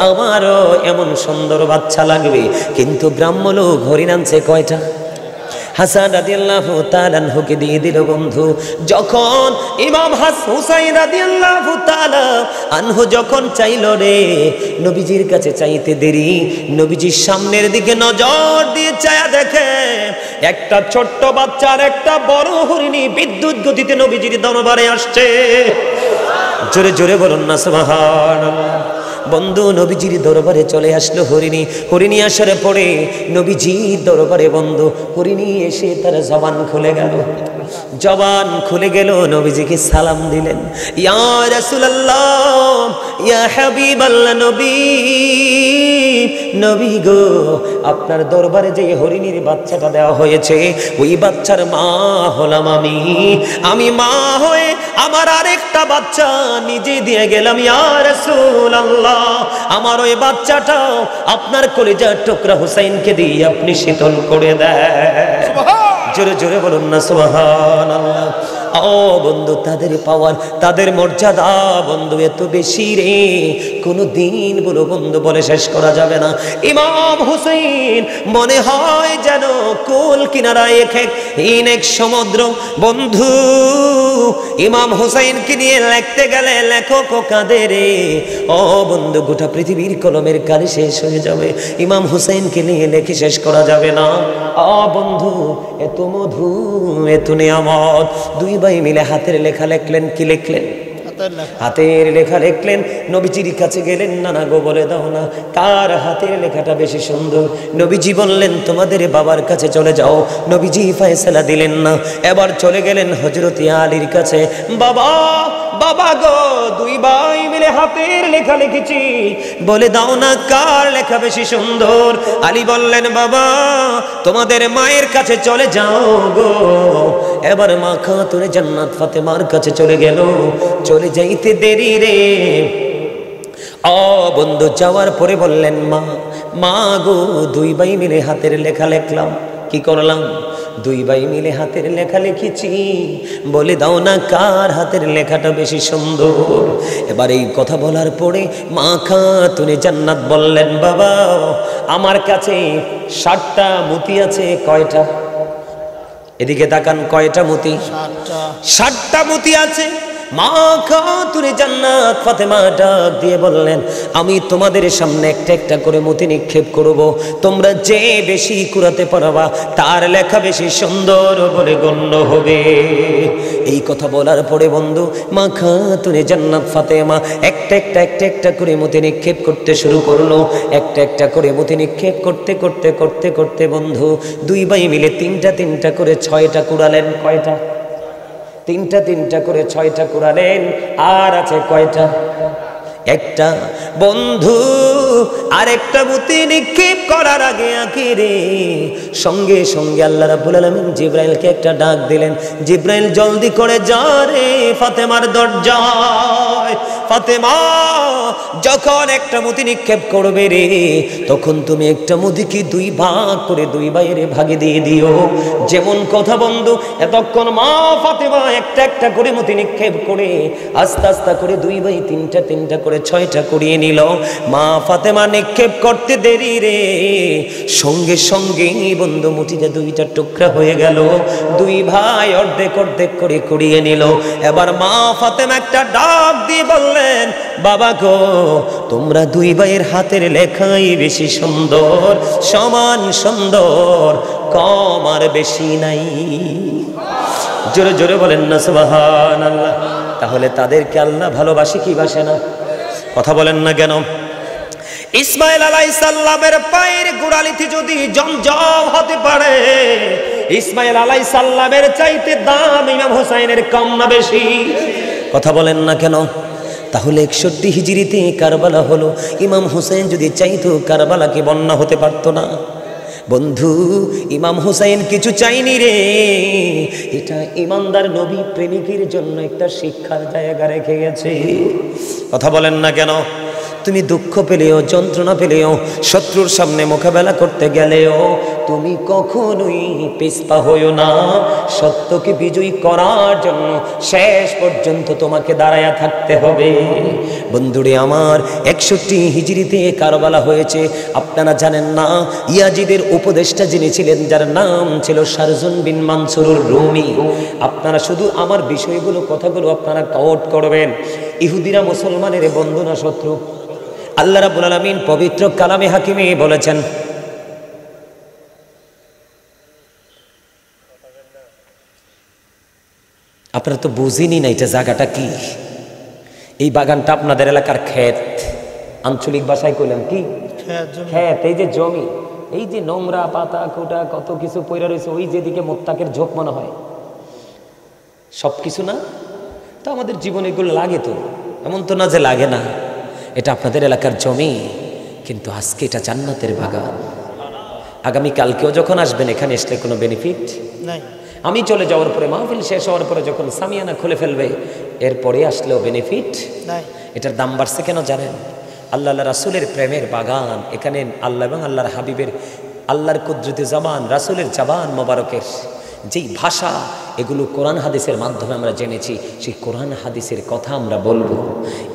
আমারও এমন সুন্দর বাচ্চা লাগবে। কিন্তু গ্রাম্য লোক হরিণ আনছে কয়টা? হাসান রাদিয়াল্লাহু তাআলা আনহুকে দিয়ে দিল। বন্ধু যখন ইমাম হুসাইন রাদিয়াল্লাহু তাআলা আনহু যখন চাইল রে, নবীজির কাছে চাইতে দেরি, নবীজির সামনের দিকে নজর দিয়ে চায়া দেখে একটা ছোট্ট বাচ্চার একটা বড় হরিণী বিদ্যুৎ গতিতে নবীজির দরবারে আসছে। জোরে জোরে বলুন না সুবহানাল্লাহ। বন্ধু নবীজির দরবারে চলে আসলো হরিণী। হরিণী আসার পরে নবীজির দরবারে বন্ধু হরিণী এসে তার জবান খুলে গেল, জবান খুলে গেল, নবীজিকে সালাম দিলেন, ইয়া রাসূলুল্লাহ, ইয়া হাবিবাল্লাহ, নবী, নবী গো আপনার দরবারে যে হরিণীর বাচ্চাটা দেওয়া হয়েছে, ওই বাচ্চার মা হলাম আমি মা হয়ে আমার আরেকটা বাচ্চা নিজে দিয়ে গেলাম। ইয়া রাসূলুল্লাহ, আমার ওই বাচ্চাটাও আপনার কলিজার টুকরা হুসাইনকে দিয়ে আপনি শীতল করে দেন। জোরে জোরে বলুন না সুবহানাল্লাহ। ও বন্ধু তাদের পাওয়ার তাদের মর্যাদা বন্ধু এত বেশি রে, কোনো দিন বলো বন্ধু বলে শেষ করা যাবে না। ইমাম হুসাইন মনে হয় যেন কোল কিনারায় এক সমুদ্র বন্ধু। ইমাম হুসাইনকে নিয়ে লিখতে গেলে লেখক কাঁদে রে। ও বন্ধু গোটা পৃথিবীর কলমের কালি শেষ হয়ে যাবে, ইমাম হুসাইনকে নিয়ে লেখে শেষ করা যাবে না। ও বন্ধু এত মধু এত নিয়ামত, দুই ভাই মিলে হাতের লেখা লিখলেন। কি লিখলেন? হাতের লেখা লিখলেন। নবীজির কাছে গেলেন, নানা গো বলে দাও না কার হাতের লেখাটা বেশি সুন্দর। নবীজি বললেন তোমাদের বাবার কাছে চলে যাও। নবীজি ফয়সালা দিলেন না, এবার চলে গেলেন হযরতে আলীর কাছে। বাবা বাবা গো, দুই ভাই মিলে হাতের লেখা লিখেছি, বলে দাও না কার লেখা বেশি সুন্দর। আলী বললেন বাবা তোমাদের মায়ের কাছে চলে যাও গো। এবার মা খাতুনে জান্নাত ফাতেমার কাছে চলে গেল। চলে যাইতে দেরি রে। ও বন্ধু যাওয়ার পরে বললেন মা মা গো, দুই ভাই মিলে হাতের লেখা লিখলাম। কি করলাম? দুই ভাই মিলে হাতের লেখা লিখেছি, বলে দাও না কার হাতের লেখাটা বেশি সুন্দর। এবার এই কথা বলার পরে মা খাতুনে জান্নাত বললেন বাবা আমার কাছে 60টা মতি আছে। কয়টা? এদিকে তাকান, কয়টা মতি? 60টা মতি আছে। মা খাতুনে জান্নাত ফাতেমা ডাক দিয়ে বললেন আমি তোমাদের সামনে একটা একটা করে মতি নিক্ষেপ করব, তোমরা যে বেশি কুড়াতে পারবা তার লেখা বেশি সুন্দর বলে গণ্য হবে। এই কথা বলার পরে বন্ধু মা খাতুনে জান্নাত ফাতেমা একটা একটা করে মতি নিক্ষেপ করতে শুরু করলো। একটা একটা করে মতি নিক্ষেপ করতে করতে করতে করতে বন্ধু দুই ভাই মিলে তিনটা করে 6টা কুড়ালেন। কয়টা? তিনটা করে 6টা কুড়ালেন। আর আছে কয়টা? একটা। বন্ধু আরেকটা মতি নিক্ষেপ করার আগে আখিরে সঙ্গে সঙ্গে আল্লাহ রাব্বুল আলামিন জিবরাইলকে একটা ডাক দিলেন। জিবরাইল জলদি করে যা রে ফাতেমার দরজায়। ফাতেমা যখন একটা মতি নিক্ষেপ করবে রে তখন তুমি একটা মতিকে 2 ভাগ করে 2 ভাইয়ের ভাগে দিয়ে দিও। যেমন কথা বন্ধু এতক্ষণ মা ফাতেমা একটা করে মতি নিক্ষেপ করে আস্তে আস্তে করে 2 ভাই তিনটা করে 6টা করিয়ে নিল। মা ফাতেমা নিক্ষেপ করতে দেরি রে, সঙ্গে সঙ্গে বন্ধু মুঠিটা 2টা টুকরা হয়ে গেল। 2 ভাই অর্ধেক করে করিয়ে নিল। এবার মা ফাতেমা একটা ডাক দিয়ে বললেন বাবা গো তোমরা 2 ভাইয়ের হাতের লেখাই বেশি সুন্দর, সমান সুন্দর, কম আর বেশি নাই। জোরে জোরে বলেন না সুবহানাল্লাহ। তাহলে তাদেরকে আল্লাহ ভালোবাসে কি বাসে না? কথা বলেন না কেন? ইসমাইল আলাইহিস সালামের পায়ের গোড়ালিতে যদি জমজম হতে পারে, ইসমাইল আলাইহিস সালামের চাইতে দাম ইমাম হুসাইনের কম না বেশি? কথা বলেন না কেন? তাহলে 61 হিজরিতে কারবালা হলো। ইমাম হুসাইন যদি চাইতো কারবালাকে বন্যা হতে পারতো না। বন্ধু ইমাম হুসাইন কিছু চাইনি রে, এটা ইমানদার নবী প্রেমিকের জন্য একটা শিক্ষার জায়গা রেখে গেছে। কথা বলেন না কেন? তুমি দুঃখ পেলেও যন্ত্রণা পেলেও শত্রুর সামনে মোকাবেলা করতে গেলেও তুমি কখনোই পিছপা হইও না। সত্যকে বিজয়ী করার জন্য শেষ পর্যন্ত তোমাকে দাঁড়ায়া থাকতে হবে। বন্ধুরে আমার 61 হিজরিতে কারবালা হয়েছে। আপনারা জানেন না ইয়াজিদের উপদেষ্টা যিনি ছিলেন যার নাম ছিল শারজুন বিন মানসুরুর রুমি। আপনারা শুধু আমার বিষয়গুলো কথাগুলো আপনারা কাউট করবেন। ইহুদিরা মুসলমানের বন্ধু না শত্রু? আল্লাহ রাব্বুল আলামিন পবিত্র কালামে হাকিমে বলেছেন আপনারা তো বুঝিনি না এটা জায়গাটা কি। এই বাগানটা আপনাদের এলাকার ক্ষেত, আঞ্চলিক ভাষায় কইলেন কি ক্ষেত। এই যে জমি, এই যে নোংরা পাতা কোটা কত কিছু পড়ে রয়েছে, ওই যেদিকে মোত্তাকের ঝোপ মনে হয়, সব কিছু না তো আমাদের জীবনে এগুলো লাগে। তো এমন তো না যে লাগে না। এটা আপনাদের এলাকার জমি, কিন্তু আজকে এটা জান্নাতের বাগান। আগামীকালকেও যখন আসবেন এখানে আসলে কোনো বেনিফিট নাই। আমি চলে যাওয়ার পরে মাহফিল শেষ হওয়ার পরে যখন সামিয়ানা খুলে ফেলবে এরপরে আসলেও বেনিফিট নাই। এটার দাম বাড়ছে কেন জানেন? আল্লাহ রাসূলের প্রেমের বাগান। এখানে আল্লাহ এবং আল্লাহর হাবিবের, আল্লাহর কুদরতি জবান, রাসূলের জবান মোবারকের যেই ভাষা, এগুলো কোরআন হাদিসের মাধ্যমে আমরা জেনেছি, সেই কোরআন হাদিসের কথা আমরা বলবো।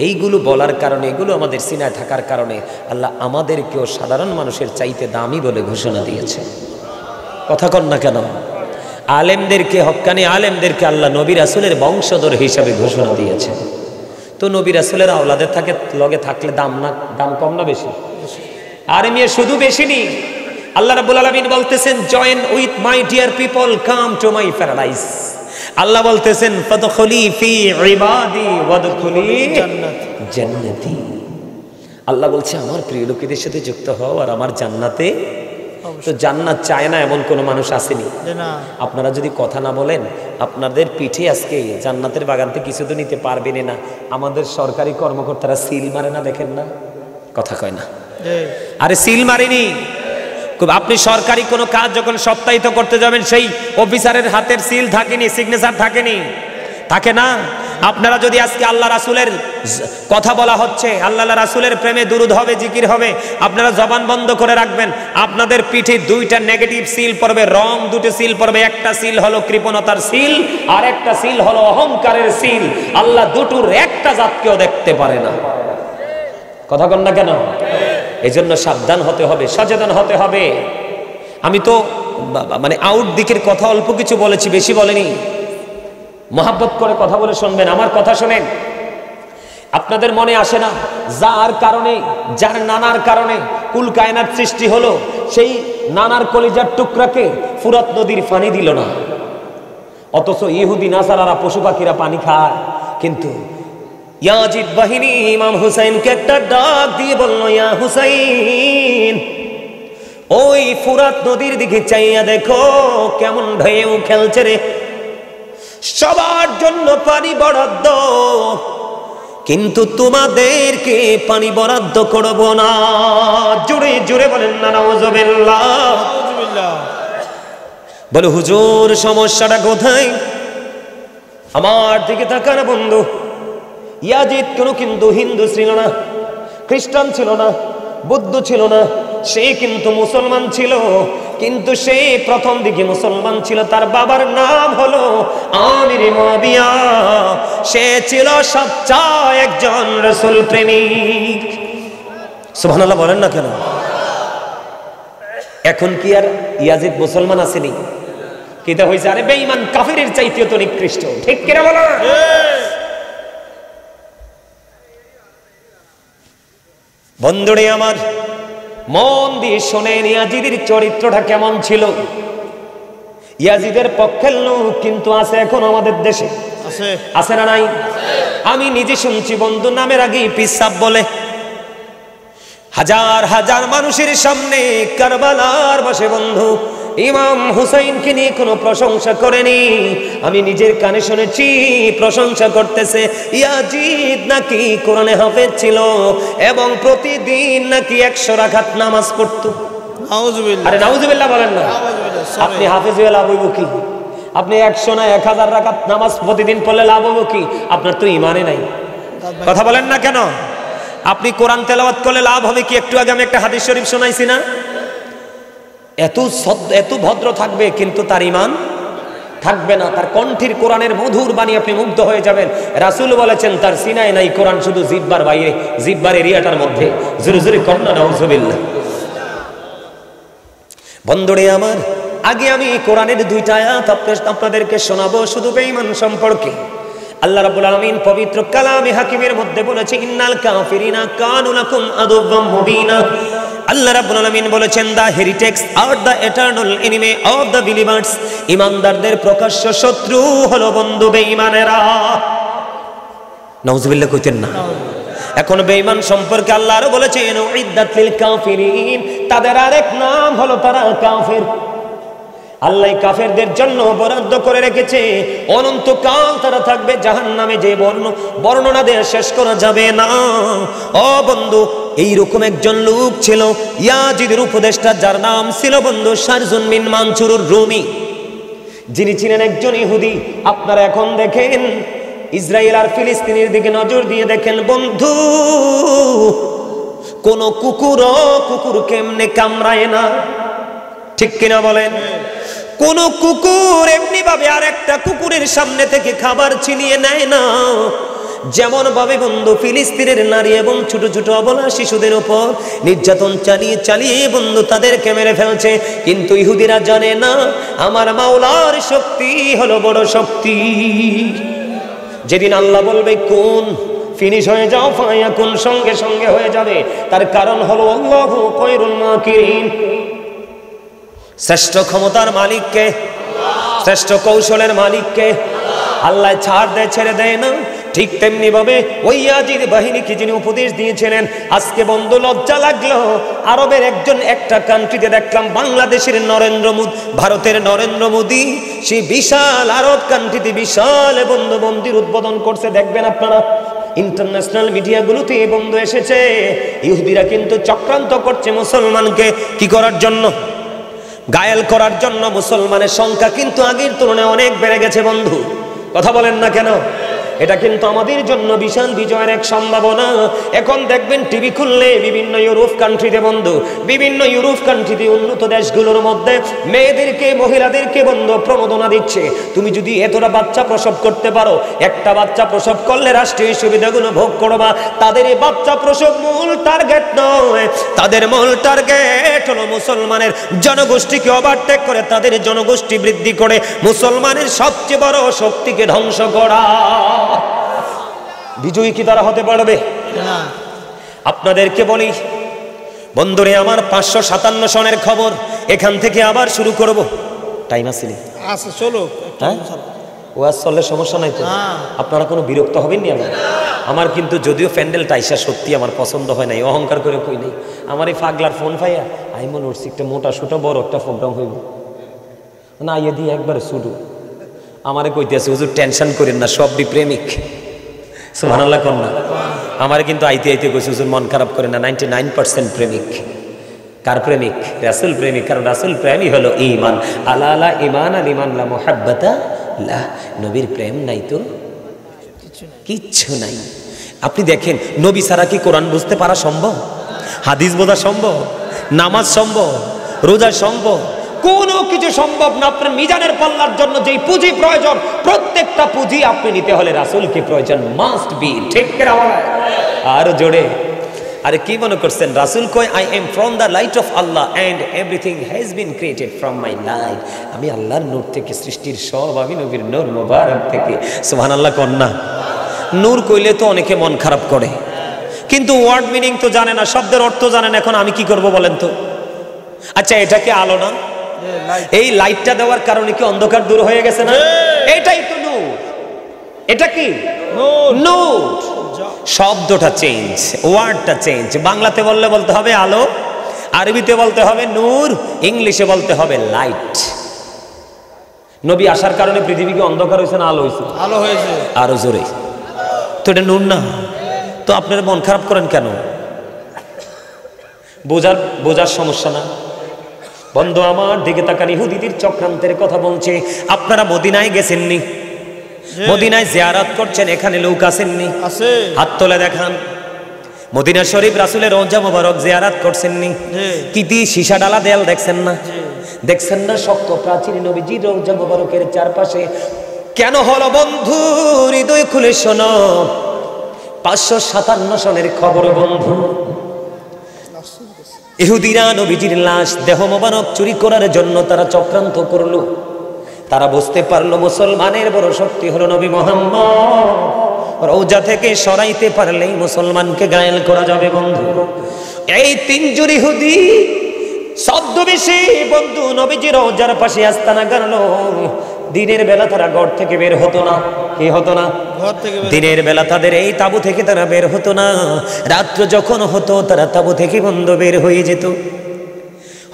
এইগুলো বলার কারণে, এগুলো আমাদের সিনায় থাকার কারণে আল্লাহ আমাদেরকেও সাধারণ মানুষের চাইতে দামি বলে ঘোষণা দিয়েছে। কথা কন না কেন? আলেমদেরকে, হক্কানি আলেমদেরকে আল্লাহ নবী রাসূলের বংশধর হিসাবে ঘোষণা দিয়েছে। তো নবী রাসূলের আওলাদের থাকে লগে থাকলে দাম কম না বেশি? আরে মিয়া শুধু বেশি নি, আল্লাহ রাব্বুল আলামিন বলতেছেন join with my dear people, come to my paradise. আল্লাহ বলতেছেন ফাদখুলি ফি ইবাদি ওয়াদখুলি জান্নাতি। আল্লাহ বলছে আমার প্রিয় লোকেদের সাথে যুক্ত হও আর আমার জান্নাতে। তো জান্নাত চায় না এমন কোনো মানুষ আসেনি। আপনারা যদি কথা না বলেন, আপনাদের পিঠে আজকে জান্নাতের বাগানতে কিছু তো নিতে পারবেন না। আমাদের সরকারি কর্মকর্তারা সিল মারে না, দেখেন না? কথা কয় না? আরে সিল মারেনি। আপনি সরকারি কোনো কাজ যখন সপ্তাহিত করতে যাবেন, সেই অফিসারের হাতের সিল থাকেনি, সিগনেচার থাকেনি, থাকে না? আপনারা যদি আজকে আল্লাহ রাসূলের কথা বলা হচ্ছে, আল্লাহ রাসূলের প্রেমে দুরূদ হবে, জিকির হবে, আপনারা জবান বন্ধ করে রাখবেন, আপনাদের পিঠে দুইটা নেগেটিভ সিল পড়বে, রং দুটো সিল পড়বে। একটা সিল হলো কৃপণতার সিল, আর একটা সিল হলো অহংকারের সিল। আল্লাহ দুটোর একটা জাতকেও দেখতে পারে না। কথা কন না কেন? এই জন্য সাবধান হতে হবে, সচেতন হতে হবে। আমি তো মানে আউট দিকের কথা অল্প কিছু বলেছি, বেশি বলেনি। মহাব্বত করে কথা বলে শুনবেন, আমার কথা শোনেন। আপনাদের মনে আসে না যার কারণে, যার নানার কারণে কুল কায়নাত সৃষ্টি হলো, সেই নানার কলিজার টুকরাকে ফুরাত নদীর পানি দিল না, অথচ ইহুদি নাসারারা পশু পাখিরা পানি খায়। কিন্তু ইয়াজিদ বাহিনী ইমাম হুসাইনকে একটা ডাক দিয়ে বলল, ইয়া হুসাইন, ওই ফুরাত নদীর দিকে চাইয়া দেখো কেমন ঢেউ খেলছে রে। সবার জন্য পানি বরাদ্দ, কিন্তু তোমাদেরকে পানি বরাদ্দ করব না। জোরে জোরে বলেন না নাউজুবিল্লাহ। বলে হুজুর সমস্যাটা কোথায়? আমার দিকে তাকান বন্ধু। ইয়াজিদ কিন্তু হিন্দু ছিল না, খ্রিস্টান ছিল না, বৌদ্ধ ছিল না, সে কিন্তু মুসলমান ছিল। কিন্তু সে প্রথম দিকে মুসলমান ছিল। তার বাবার নাম হলো আমির মুয়াবিয়া। সে ছিল সচ্চা একজন রাসূল প্রেমিক। সুবহানাল্লাহ বলেন না কেন? এখন কি আর ইয়াজিদ মুসলমান আসেনি? কিটা হইছে? আরে বেঈমান কাফিরের চাইতেও তো নিকৃষ্ট। ঠিক কিনা বলো? বন্ধুরে আমার, মন দিয়ে শোনেন ইয়াজিদের চরিত্রটা কেমন ছিল। ইয়াজিদের পক্ষের লোক কিন্তু আছে এখন আমাদের দেশে, আছে না নাই? আমি নিজে শুনছি বন্ধু, নামের আগে পিসাব বলে হাজার হাজার মানুষের সামনে কারবালার বসে বন্ধু ইমাম হুসাইনকে নিয়ে কোনো প্রশংসা করেনি। আমি নিজের কানে শুনেছি প্রশংসা করতেছে ইয়াজিদ নাকি কোরআনে হাফেজ ছিল এবং প্রতিদিন নাকি 100 রাকাত নামাজ পড়তো। নাউজুবিল্লাহ। আরে নাউজুবিল্লাহ বলেন না। আপনি হাফেজ হয়ে লাভ হইব কি? আপনি 100 না 1000 রাকাত নামাজ প্রতিদিন পড়লে লাভ হইব কি? আপনার তো ঈমানে নাই। কথা বলেন না কেন? আপনি কোরআন তেলাওয়াত করলে লাভ হবে কি? একটু আগে আমি একটা হাদিস শরীফ শোনাইছি না? এত ভদ্র থাকবে কিন্তু তার ঈমান থাকবে না। তার কণ্ঠের কোরআনের মধুর বাণী আপনি মুগ্ধ হয়ে যাবেন। রাসূল বলেছেন তার সিনায় নাই কোরআন, শুধু জিহ্বার বাইরে, জিহ্বার এরিয়াটার মধ্যে। জোরে জোরে কন্না নাউজুবিল্লাহ। বন্ধুরে আমার, আগে আমি কোরআনের 2টা আয়াত আপনাদেরকে শোনাবো শুধু বেঈমান সম্পর্কে। আল্লাহ রাব্বুল আলামিন পবিত্র কালামে হাকিমের মধ্যে বলেছে ইন্নাল কাফিরিনা কানু লাকুম আদুওয়াম মুবিনা। আল্লাহ রাব্বুল আলামিন বলেছেন the heretics are the eternal enemy of the believers. ঈমানদারদের প্রকাশ্য শত্রু হলো বন্ধু বেঈমানেরা। নাউজুবিল্লাহ কইতেন না? এখন বেঈমান সম্পর্কে আল্লাহ আরো বলেছেন উইদ্দাত লিল কাফিরিন, তাদের আরেক নাম হলো তারা কাফের। আল্লাহ কাফেরদের জন্য বরাদ্দ করে রেখেছে অনন্তকাল তারা থাকবে জাহান্নামে, যে বর্ণনা দিয়ে শেষ করা যাবে না। ও বন্ধু, এইরকম একজন লোক ছিল ইয়াজিদের উপদেষ্টা, যার নাম ছিল বন্ধু শারজুন মিন মানসুরুর রুমি, যিনি ছিলেন একজন ইহুদি। আপনারা এখন দেখেন ইসরায়েল আর ফিলিস্তিনের দিকে নজর দিয়ে দেখেন বন্ধু, কোন কুকুর কেমনে কামড়ায় না। ঠিক কিনা বলেন? কোন কুকুর এমনি ভাবে আর একটা কুকুরের সামনে থেকে খাবার ছিনিয়ে নেয় না, যেমন ভাবে বন্ধু ফিলিস্তিনের নারী এবং ছোট ছোট অবলা শিশুদের উপর নির্যাতন চালিয়ে চালিয়ে বন্ধু তাদেরকে মেরে ফেলছে। কিন্তু ইহুদিরা জানে না আমার মাওলার শক্তি হলো বড় শক্তি। যেদিন আল্লাহ বলবে কোন ফিনিশ হয়ে যাও ফায়াকুন, সঙ্গে সঙ্গে হয়ে যাবে। তার কারণ হলো আল্লাহু খায়রুল মাকিরিন। শ্রেষ্ঠ ক্ষমতার মালিককে, শ্রেষ্ঠ কৌশলের মালিককে। আল্লাহ ছাড় দেয়, ছেড়ে দেয় না। ঠিক তেমনি ভাবে ওই ইয়াজিদ বাহিনীকে যিনি উপদেশ দিয়েছিলেন, আজকে বন্ধু লজ্জা লাগলো আরবের একটা কান্ট্রিতে দেখলাম বাংলাদেশের নরেন্দ্র মোদী, ভারতের নরেন্দ্র মোদী সেই বিশাল আরব কান্ট্রিতে বিশাল বন্ধু মন্দির উদ্বোধন করছে। দেখবেন আপনারা ইন্টারন্যাশনাল মিডিয়াগুলোতে এই বন্ধু এসেছে। ইহুদিরা কিন্তু চক্রান্ত করছে মুসলমানকে কি করার জন্য, গায়েল করার জন্য। মুসলমানের সংখ্যা কিন্তু আগের তুলনায় অনেক বেড়ে গেছে বন্ধু, কথা বলেন না কেন? এটা কিন্তু আমাদের জন্য বিশাল বিজয়ের এক সম্ভাবনা। এখন দেখবেন টিভি খুললে বিভিন্ন ইউরোপ কান্ট্রিতে বন্ধু, বিভিন্ন ইউরোপ কান্ট্রিতে উন্নত দেশগুলোর মধ্যে মেয়েদেরকে, মহিলাদেরকে বন্ধু প্রণোদনা দিচ্ছে। তুমি যদি এতটা বাচ্চা প্রসব করতে পারো, একটা বাচ্চা প্রসব করলে রাষ্ট্রীয় সুবিধাগুলো ভোগ করবা। তাদের এই বাচ্চা প্রসব মূল টার্গেট নয়, তাদের মূল টার্গেট হলো মুসলমানের জনগোষ্ঠীকে ওভারটেক করে, তাদের জনগোষ্ঠী বৃদ্ধি করে মুসলমানের সবচেয়ে বড় শক্তিকে ধ্বংস করা। বিজয়ী কি তারা হতে পারবে? আপনাদেরকে বলি বন্ধুরে আমার 557 সনের খবর এখান থেকে আবার শুরু করব। টাইম আছে? আচ্ছা চলো, ওয়াজ চললে সমস্যা নাই তো? আপনারা কোনো বিরক্ত হবেন না? আমার কিন্তু যদিও প্যান্ডেল টাইসা সত্যি আমার পছন্দ হয় নাই, অহংকার করে কই নাই। আমার এই পাগলার ফোন পাইয়া আমি মনে করছি একটা মোটা সোটা বড় একটা প্রোগ্রাম হইব না, ইয়ে দিয়ে একবারে শুরু। আমারে কইতেছে হুজুর টেনশন করেন না, সবই প্রেমিক। সুবহানাল্লাহ কোন না? আমারে কিন্তু আইতে আইতে কইছে হুজুর মন খারাপ করেন না, 99% প্রেমিক। কার প্রেমিক? রাসূল প্রেমিক। কারণ রাসূল প্রেমই হলো ঈমান। আলা আলা ঈমান আল ঈমান লা মুহাব্বাতা লা। নবীর প্রেম নাই তো কিচ্ছু নাই। আপনি দেখেন নবী ছাড়া কি কোরআন বুঝতে পারা সম্ভব? হাদিস বোঝা সম্ভব? নামাজ সম্ভব? রোজা সম্ভব? কোনো কিছু সম্ভব না। আপনার মিজানের পাল্লার জন্য যেই পুঁজি প্রয়োজন, প্রত্যেকটা পুঁজি আপনি নিতে হলে রাসূলকে প্রয়োজন, মাস্ট বি। ঠিক করে আর জোরে। আরে কি মনে করছেন রাসূল কয় I am from the light of Allah and everything has been created from my light. আমি আল্লাহর নূর থেকে, সৃষ্টির সব আমি নবীর নূর মোবারক থেকে। সুবহানাল্লাহ কোন না? নূর কইলে তো অনেকে মন খারাপ করে, কিন্তু ওয়ার্ড মিনিং তো জানে না, শব্দের অর্থ জানে না। এখন আমি কি করব বলেন তো? আচ্ছা এটা কি আলো না? এই লাইটটা দেওয়ার কারণে কি অন্ধকার দূর হয়ে গেছে না? এটাই তো নূর। এটা কি নূর? শব্দটা চেঞ্জ, ওয়ার্ডটা চেঞ্জ। বাংলাতে বলতে হবে আলো, আরবিতে বলতে হবে নূর, ইংলিশে বলতে হবে লাইট। নবী আসার কারণে পৃথিবীকে অন্ধকার হয়েছে না আলো হয়েছে? আলো হয়েছে। আরো জোরে। তো এটা নূর না? তো আপনারা মন খারাপ করেন কেন? বোঝার সমস্যা না? বন্ধু আমার দিকে তাকান, ইহুদিদের চক্রান্তের কথা বলছে। আপনারা মদিনায় গেছেননি? মদিনায় জিয়ারত করছেন, এখানে লোক আসেননি? হাত তোলে দেখান। মদিনা শরীফ রাসূলের রওজা মোবারক জিয়ারত করছেননি? কি দি সীসা ডালা দেয়াল দেখছেন না? দেখছেন না শক্ত প্রাচীর নবীজির রওজা মোবারকের চারপাশে? কেন হলো বন্ধু? হৃদয় খুলে শোনো। 557 সনের খবর বন্ধু। ইহুদিরা নবীজির লাশ, দেহ মোবারক চুরি করার জন্য তারা চক্রান্ত করলো। তারা বুঝতে পারলো মুসলমানের বড় শক্তি হলো নবী মুহাম্মদ। রওজা থেকে সরাইতে পারলেই মুসলমানকে গায়েল করা যাবে বন্ধু। এই তিনজন ইহুদি ছদ্মবেশে বন্ধু নবীজির রওজার পাশে আস্তানা গাড়লো। দিনের বেলা তারা ঘর থেকে বের হতো না। কি হতো না? দিনের বেলা তাদের এই তাঁবু থেকে তারা বের হতো না। রাত্র যখন হতো তারা তাঁবু থেকে বন্ধু বের হয়ে যেত।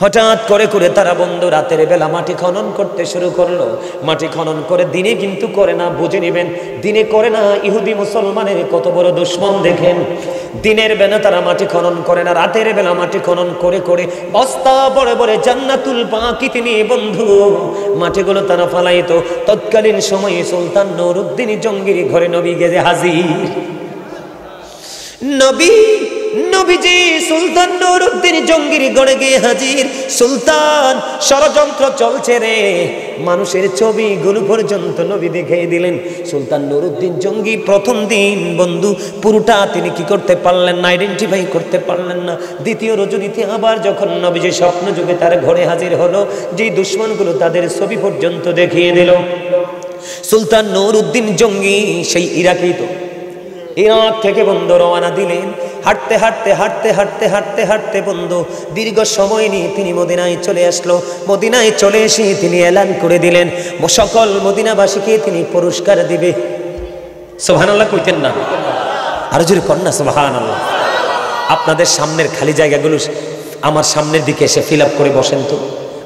হঠাৎ করে করে তারা বন্ধু রাতের বেলা মাটি খনন করতে শুরু করলো। মাটি খনন করে, দিনে কিন্তু করে না, বুঝে নেবেন, দিনে করে না। ইহুদি মুসলমানের কত বড় দুশ্মন দেখেন। দিনের বেলা তারা মাটি খনন করে না, রাতের বেলা মাটি খনন করে করে বস্তা বড় বড় জান্নাতুল বাকিতে নিয়ে বন্ধু মাটিগুলো তারা ফালাইতো। তৎকালীন সময়ে সুলতান নূরউদ্দিন জঙ্গির ঘরে নবী গেজে হাজির। নবী নবীজি সুলতান নুরউদ্দিন জঙ্গির গড়ে গিয়ে হাজির। সুলতান, ষড়যন্ত্র চলছে রে। মানুষের ছবিগুলো পর্যন্ত নবী দেখিয়ে দিলেন। সুলতান নুরউদ্দিন জঙ্গি প্রথম দিন বন্ধু পুরোটা তিনি কি করতে পারলেন না, আইডেন্টিফাই করতে পারলেন না। দ্বিতীয় রজনীতে আবার যখন নবীজি স্বপ্ন যুগে তার ঘরে হাজির হলো, যে দুশ্মনগুলো তাদের ছবি পর্যন্ত দেখিয়ে দিল। সুলতান নুরউদ্দিন জঙ্গি সেই ইরাকেই তো, ইরাক থেকে বন্ধু রওনা দিলেন। হাঁটতে হাঁটতে হাঁটতে হাঁটতে হাঁটতে হাঁটতে বন্ধু দীর্ঘ সময় নিয়ে তিনি মদিনায় চলে আসলো। মদিনায় চলে এসে তিনি এলান করে দিলেন সকল মদিনাবাসীকে তিনি পুরস্কার দিবে। সুবহানাল্লাহ কইতেন না? আরো জোরে কন্যা সুবহানাল্লাহ। আপনাদের সামনের খালি জায়গাগুলো আমার সামনের দিকে এসে ফিল আপ করে বসেন তো।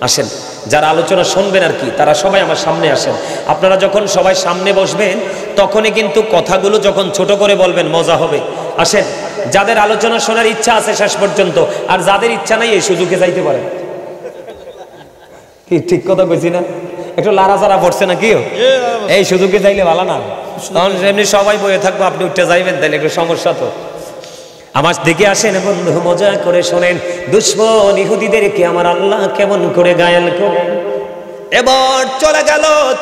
আসেন, যারা আলোচনা শুনবেন আর কি, তারা সবাই আমার সামনে আসেন। আপনারা যখন সবাই সামনে বসবেন তখনই কিন্তু কথাগুলো যখন ছোট করে বলবেন, মজা হবে। আসেন, যাদের আলোচনা শোনার ইচ্ছা আছে শেষ পর্যন্ত, আর যাদের ইচ্ছা নাই এই সুযোগে যাইতে পারেন। কি ঠিক কথা কইছি না? একটু লাড়াচাড়া পড়ছে না কিও? এই সুযোগে যাইলে ভালো না, তখন এমনি সবাই বয়ে থাকবো, আপনি উঠতে যাইবেন, তাহলে একটু সমস্যা তো। আমার দিকে আসেন বন্ধু, মজা করে শোনেন দুশ্মন ইহুদিদেরকে আমার আল্লাহ কেমন করে গায়েল করে। এবার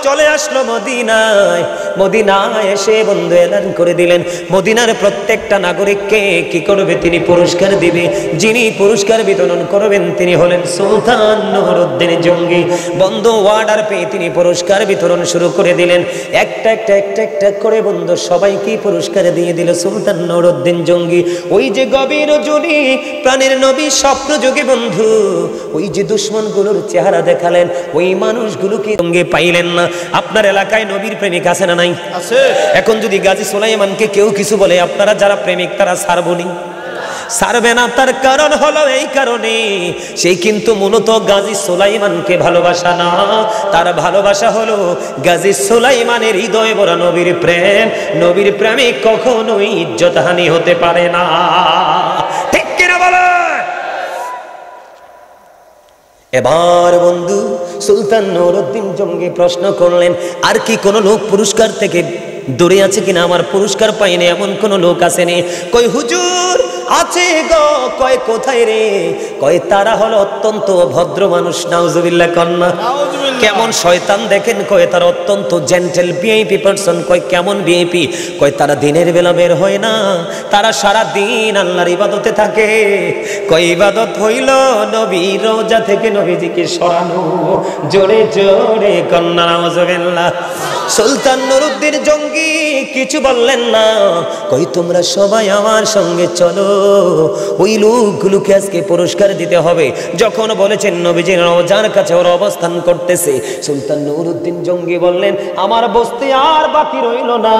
চলে আসলো মদিনায়। মদিনায় এসে বন্ধু এলান করে দিলেন মদিনার প্রত্যেকটা নাগরিককে কি করবে, তিনি পুরস্কার দিবে। যিনি পুরস্কার বিতরণ করবেন তিনি হলেন সুলতান নুরউদ্দিন জঙ্গি। বন্ধু অর্ডার পেয়ে তিনি পুরস্কার বিতরণ শুরু করে দিলেন। একটা একটা একটা একটা করে বন্ধু সবাইকে পুরস্কার দিয়ে দিল সুলতান নুরউদ্দিন জঙ্গি। ওই যে গভীর রজনী প্রাণের নবী স্বপ্ন যোগে বন্ধু ওই যে দুশ্মনগুলোর চেহারা দেখালেন, ওই মানুষগুলোকে সঙ্গে পাইলেন না। আপনার এলাকায় নবীর প্রেমিক আছে না নাই? আছে। এখন যদি গাজী সুলাইমানকে কেউ কিছু বলে, আপনারা যারা প্রেমিক তারা ছাড়বনি? ছাড়বে না। তার কারণ হলো এই কারণে, সেই কিন্তু মূলত গাজী সুলাইমানকে ভালোবাসা না, তার ভালোবাসা হলো গাজী সুলাইমানের হৃদয় ভরা নবীর প্রেম। নবীর প্রেমিক কখনোই ইজ্জতহানি হতে পারে না। ঠিক কিনা বলে? এবার বন্ধু সুলতান নুরউদ্দিন জঙ্গি প্রশ্ন করলেন, আর কি কোনো লোক পুরস্কার থেকে দূরে আছে কিনা? আমার পুরস্কার পাইনি এমন কোন লোক আসেনি? কই হুজুর আছে গো। কয় কোথায় রে? কয় তারা হলো অত্যন্ত ভদ্র মানুষ। নাউজুবিল্লাহ কন্যা। কেমন শয়তান দেখেন। কয় তারা অত্যন্ত জেন্টেল ভিআইপি পারসন। কয় কেমন ভিআইপি? কয় তারা দিনের বেলা বের হয় না, তারা সারা দিন আল্লাহর ইবাদতে থাকে। কয় ইবাদত হইল নবীর রওজা থেকে নবীজিকে সরানো। জোরে জোরে কন্যা নাউজুবিল্লাহ। সুলতান নুরউদ্দিন জঙ্গি কিছু বললেন না। কই তোমরা সবাই আমার সঙ্গে চলো, ওই লোকগুলোকে আজকে পুরস্কার দিতে হবে। যখন বলেছেন নবীজির রওজার কাছে ওরা অবস্থান করতেছে, সুলতান নুরউদ্দিন জঙ্গি বললেন আমার বসতে আর বাকি রইল না,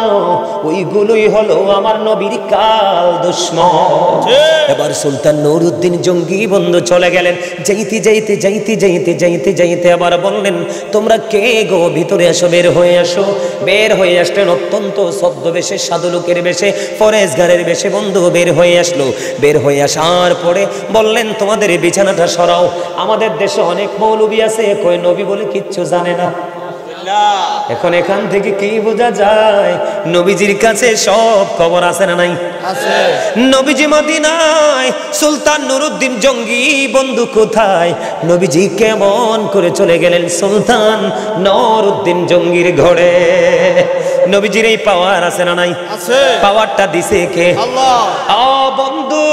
ওইগুলোই হলো আমার নবীর কাল দুশ্মন। এবার সুলতান নুরউদ্দিন জঙ্গি বন্ধু চলে গেলেন। যাইতে যাইতে যাইতে যাইতে যাইতে যাইতে আবার বললেন তোমরা কে গো, ভিতরে আসো, বের হয়ে আসো। বের হয়ে আসলেন অত্যন্ত ছদ্মবেশে, সাধু লোকের বেশে, ফরেজগারের বেশে বন্ধু বের হয়ে আসলো। বের হয়ে আসার পরে বললেন তোমাদের বিছানাটা সরাও। আমাদের দেশে অনেক মৌলবী আছে, কই নবী বলে কিচ্ছু জানে না। এখন এখান থেকে কি বোঝা যায়? নবীজির কাছে সব খবর আছে না নাই? আছে। নবীজি মদিনায়, সুলতান নুরউদ্দিন জঙ্গি বন্ধু কোথায়? নবীজি কেমন করে চলে গেলেন সুলতান নুরউদ্দিন জঙ্গির ঘরে। নবীজির এই পাওয়ার আছে না নাই? আছে। পাওয়ারটা দিছে কে? আল্লাহ। বন্ধু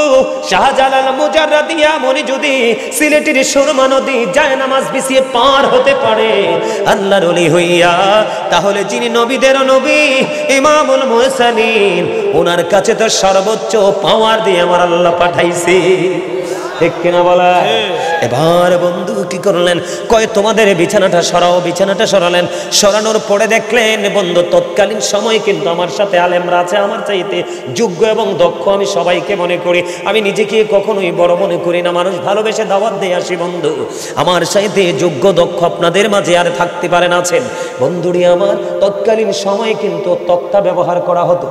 শাহজালাল মুজাররাদিয়া মনি যদি সিলেটের সুরমা নদী যায় নামাজ বিছিয়ে পার হতে পারে আল্লাহর ওলি হইয়া, তাহলে যিনি নবীদের নবী ইমামুল মুরসালিন, ওনার কাছে তো সর্বোচ্চ পাওয়ার দিয়ে আমার আল্লাহ পাঠাইছে। ঠিক কিনা বলা? এবার বন্ধু কি করলেন? কয় তোমাদের বিছানাটা সরাও। বিছানাটা সরালেন। সরানোর পরে দেখলেন বন্ধু তৎকালীন সময় কিন্তু আমার সাথে আলেমরা আছে, আমার চাইতে যোগ্য এবং দক্ষ আমি সবাইকে মনে করি। আমি নিজেকে কখনোই বড় মনে করি না, মানুষ ভালোবেসে দাওয়াত দিয়ে আসি। বন্ধু আমার চাইতে যোগ্য দক্ষ আপনাদের মাঝে আর থাকতে পারেন আছেন। বন্ধুরি আমার তৎকালীন সময়ে কিন্তু তক্তা ব্যবহার করা হতো।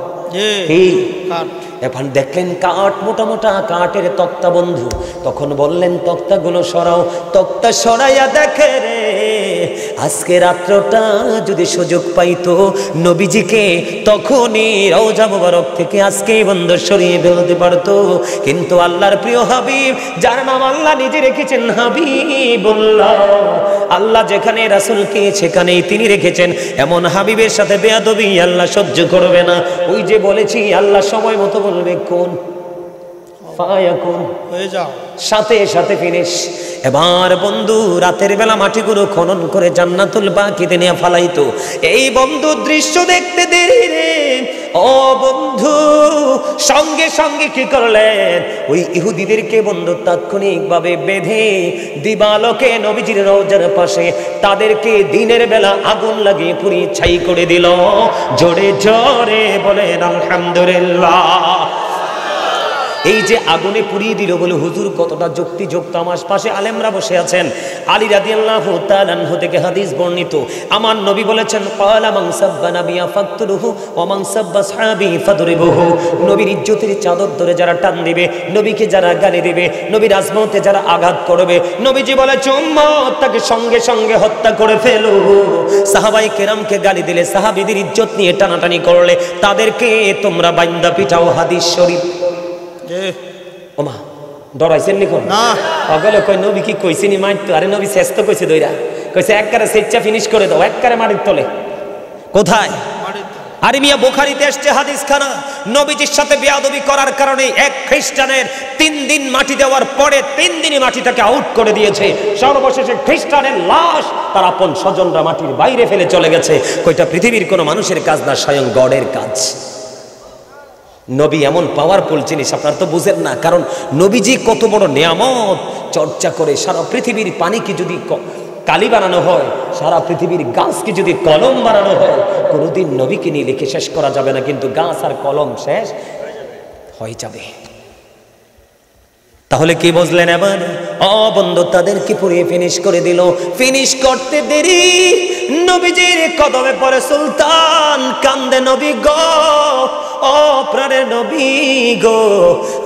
এখন দেখলেন কাঠ, মোটা মোটা কাঠের তক্তা বন্ধু। তখন বললেন তক্তাগুলো সরাও। তক্তা সরাইয়া দেখে রে আজকে রাত্রটা যদি সুযোগ পাইতো নবীজিকে তখনই রওজা মুবারক থেকে আজকেই বন্ধ সরিয়ে ফেলতে পারতো, কিন্তু আল্লাহর প্রিয় হাবিব যার নাম আল্লাহ নিজে রেখেছেন হাবিবুল্লাহ, আল্লাহ যেখানে রাসূলকে সেখানেই তিনি রেখেছেন, এমন হাবিবের সাথে বেয়াদবি আল্লাহ সহ্য করবে না। ওই যে বলেছি আল্লাহ সময় মতো বলবে কোন ফায়াকুন, হয়ে যাও, সাথে সাথে ফিনিশ। এবার বন্ধু রাতের বেলা মাটিগুলো খনন করে জান্নাতুল বাকিতে নিয়ে ফালাইতো। এই বন্ধু দৃশ্য দেখতে দেরি রে ও বন্ধু, সঙ্গে সঙ্গে কি করলেন ওই ইহুদিদেরকে বন্ধু তাৎক্ষণিকভাবে বেঁধে দিবালোকে নবীজির রওজার পাশে তাদেরকে দিনের বেলা আগুন লাগিয়ে পুড়িয়ে ছাই করে দিল। জোরে জোরে বলেন আলহামদুলিল্লাহ। এই যে আগুনে পুড়িয়ে দিল বলে হুজুর কতটা যুক্তিযুক্ত। আমার পাশে আলেমরা বসে আছেন। আলী রাদিয়াল্লাহু তাআলা আনহু থেকে হাদিস বর্ণিত, আমার নবী বলেছেন ক্বালা মান সাব্বা নাবিয়া ফাকতুলহু ওয়া মান সাব্বা আসহাবি ফাদরিবুহু। নবীর ইজ্জতের চাদর ধরে যারা টান দিবে, নবীকে যারা গালি দিবে, নবীর আজমতে যারা আঘাত করবে, নবীজি বলে উম্মত তাকে সঙ্গে সঙ্গে হত্যা করে ফেলো। সাহাবায়ে কেরামকে গালি দিলে, সাহাবীদের ইজ্জত নিয়ে টানাটানি করলে তাদেরকে তোমরা বাইন্দা পিটাও। হাদিস শরীফ। ওমা ডরাইছেন নি কোন না অগলে কই নবী কি কইছিনি মাইতো? আরে নবী শেষ তো কইছে দইরা, কইছে একবারে সেচ্চা ফিনিশ করে দাও, একবারে মাটির তলে। কোথায়? আরে মিয়া বুখারীতে এসেছে হাদিস খানা, নবীজির সাথে বেয়াদবি করার কারণে এক খ্রিস্টানের 3 দিন মাটি দেওয়ার পরে 3 দিনই মাটিটাকে আউট করে দিয়েছে। সর্বশেষে খ্রিস্টানের লাশ তার আপন স্বজনরা মাটির বাইরে ফেলে চলে গেছে। কইটা পৃথিবীর কোনো মানুষের কাজ না, স্বয়ং গডের কাজ। নবী এমন পাওয়ারফুল জিনিস আপনারা তো বুঝেন না, কারণ নবীজি কত বড় নিয়ামত চর্চা করে। সারা পৃথিবীর পানিকে যদি কালি বানানো হয়, সারা পৃথিবীর গাছকে যদি কলম বানানো হয়, কোনোদিন নবীকে নিয়ে লিখে শেষ করা যাবে না, কিন্তু গাছ আর কলম শেষ হয়ে যাবে। তাহলে কি বুঝলেন এবার? বন্ধু তাদেরকে পুড়িয়ে ফিনিশ করে দিল। ফিনিশ করতে দেরি নবীজির কদমে পড়ে সুলতান, কান্দে নবী গো, ও প্রাণের নবী গো,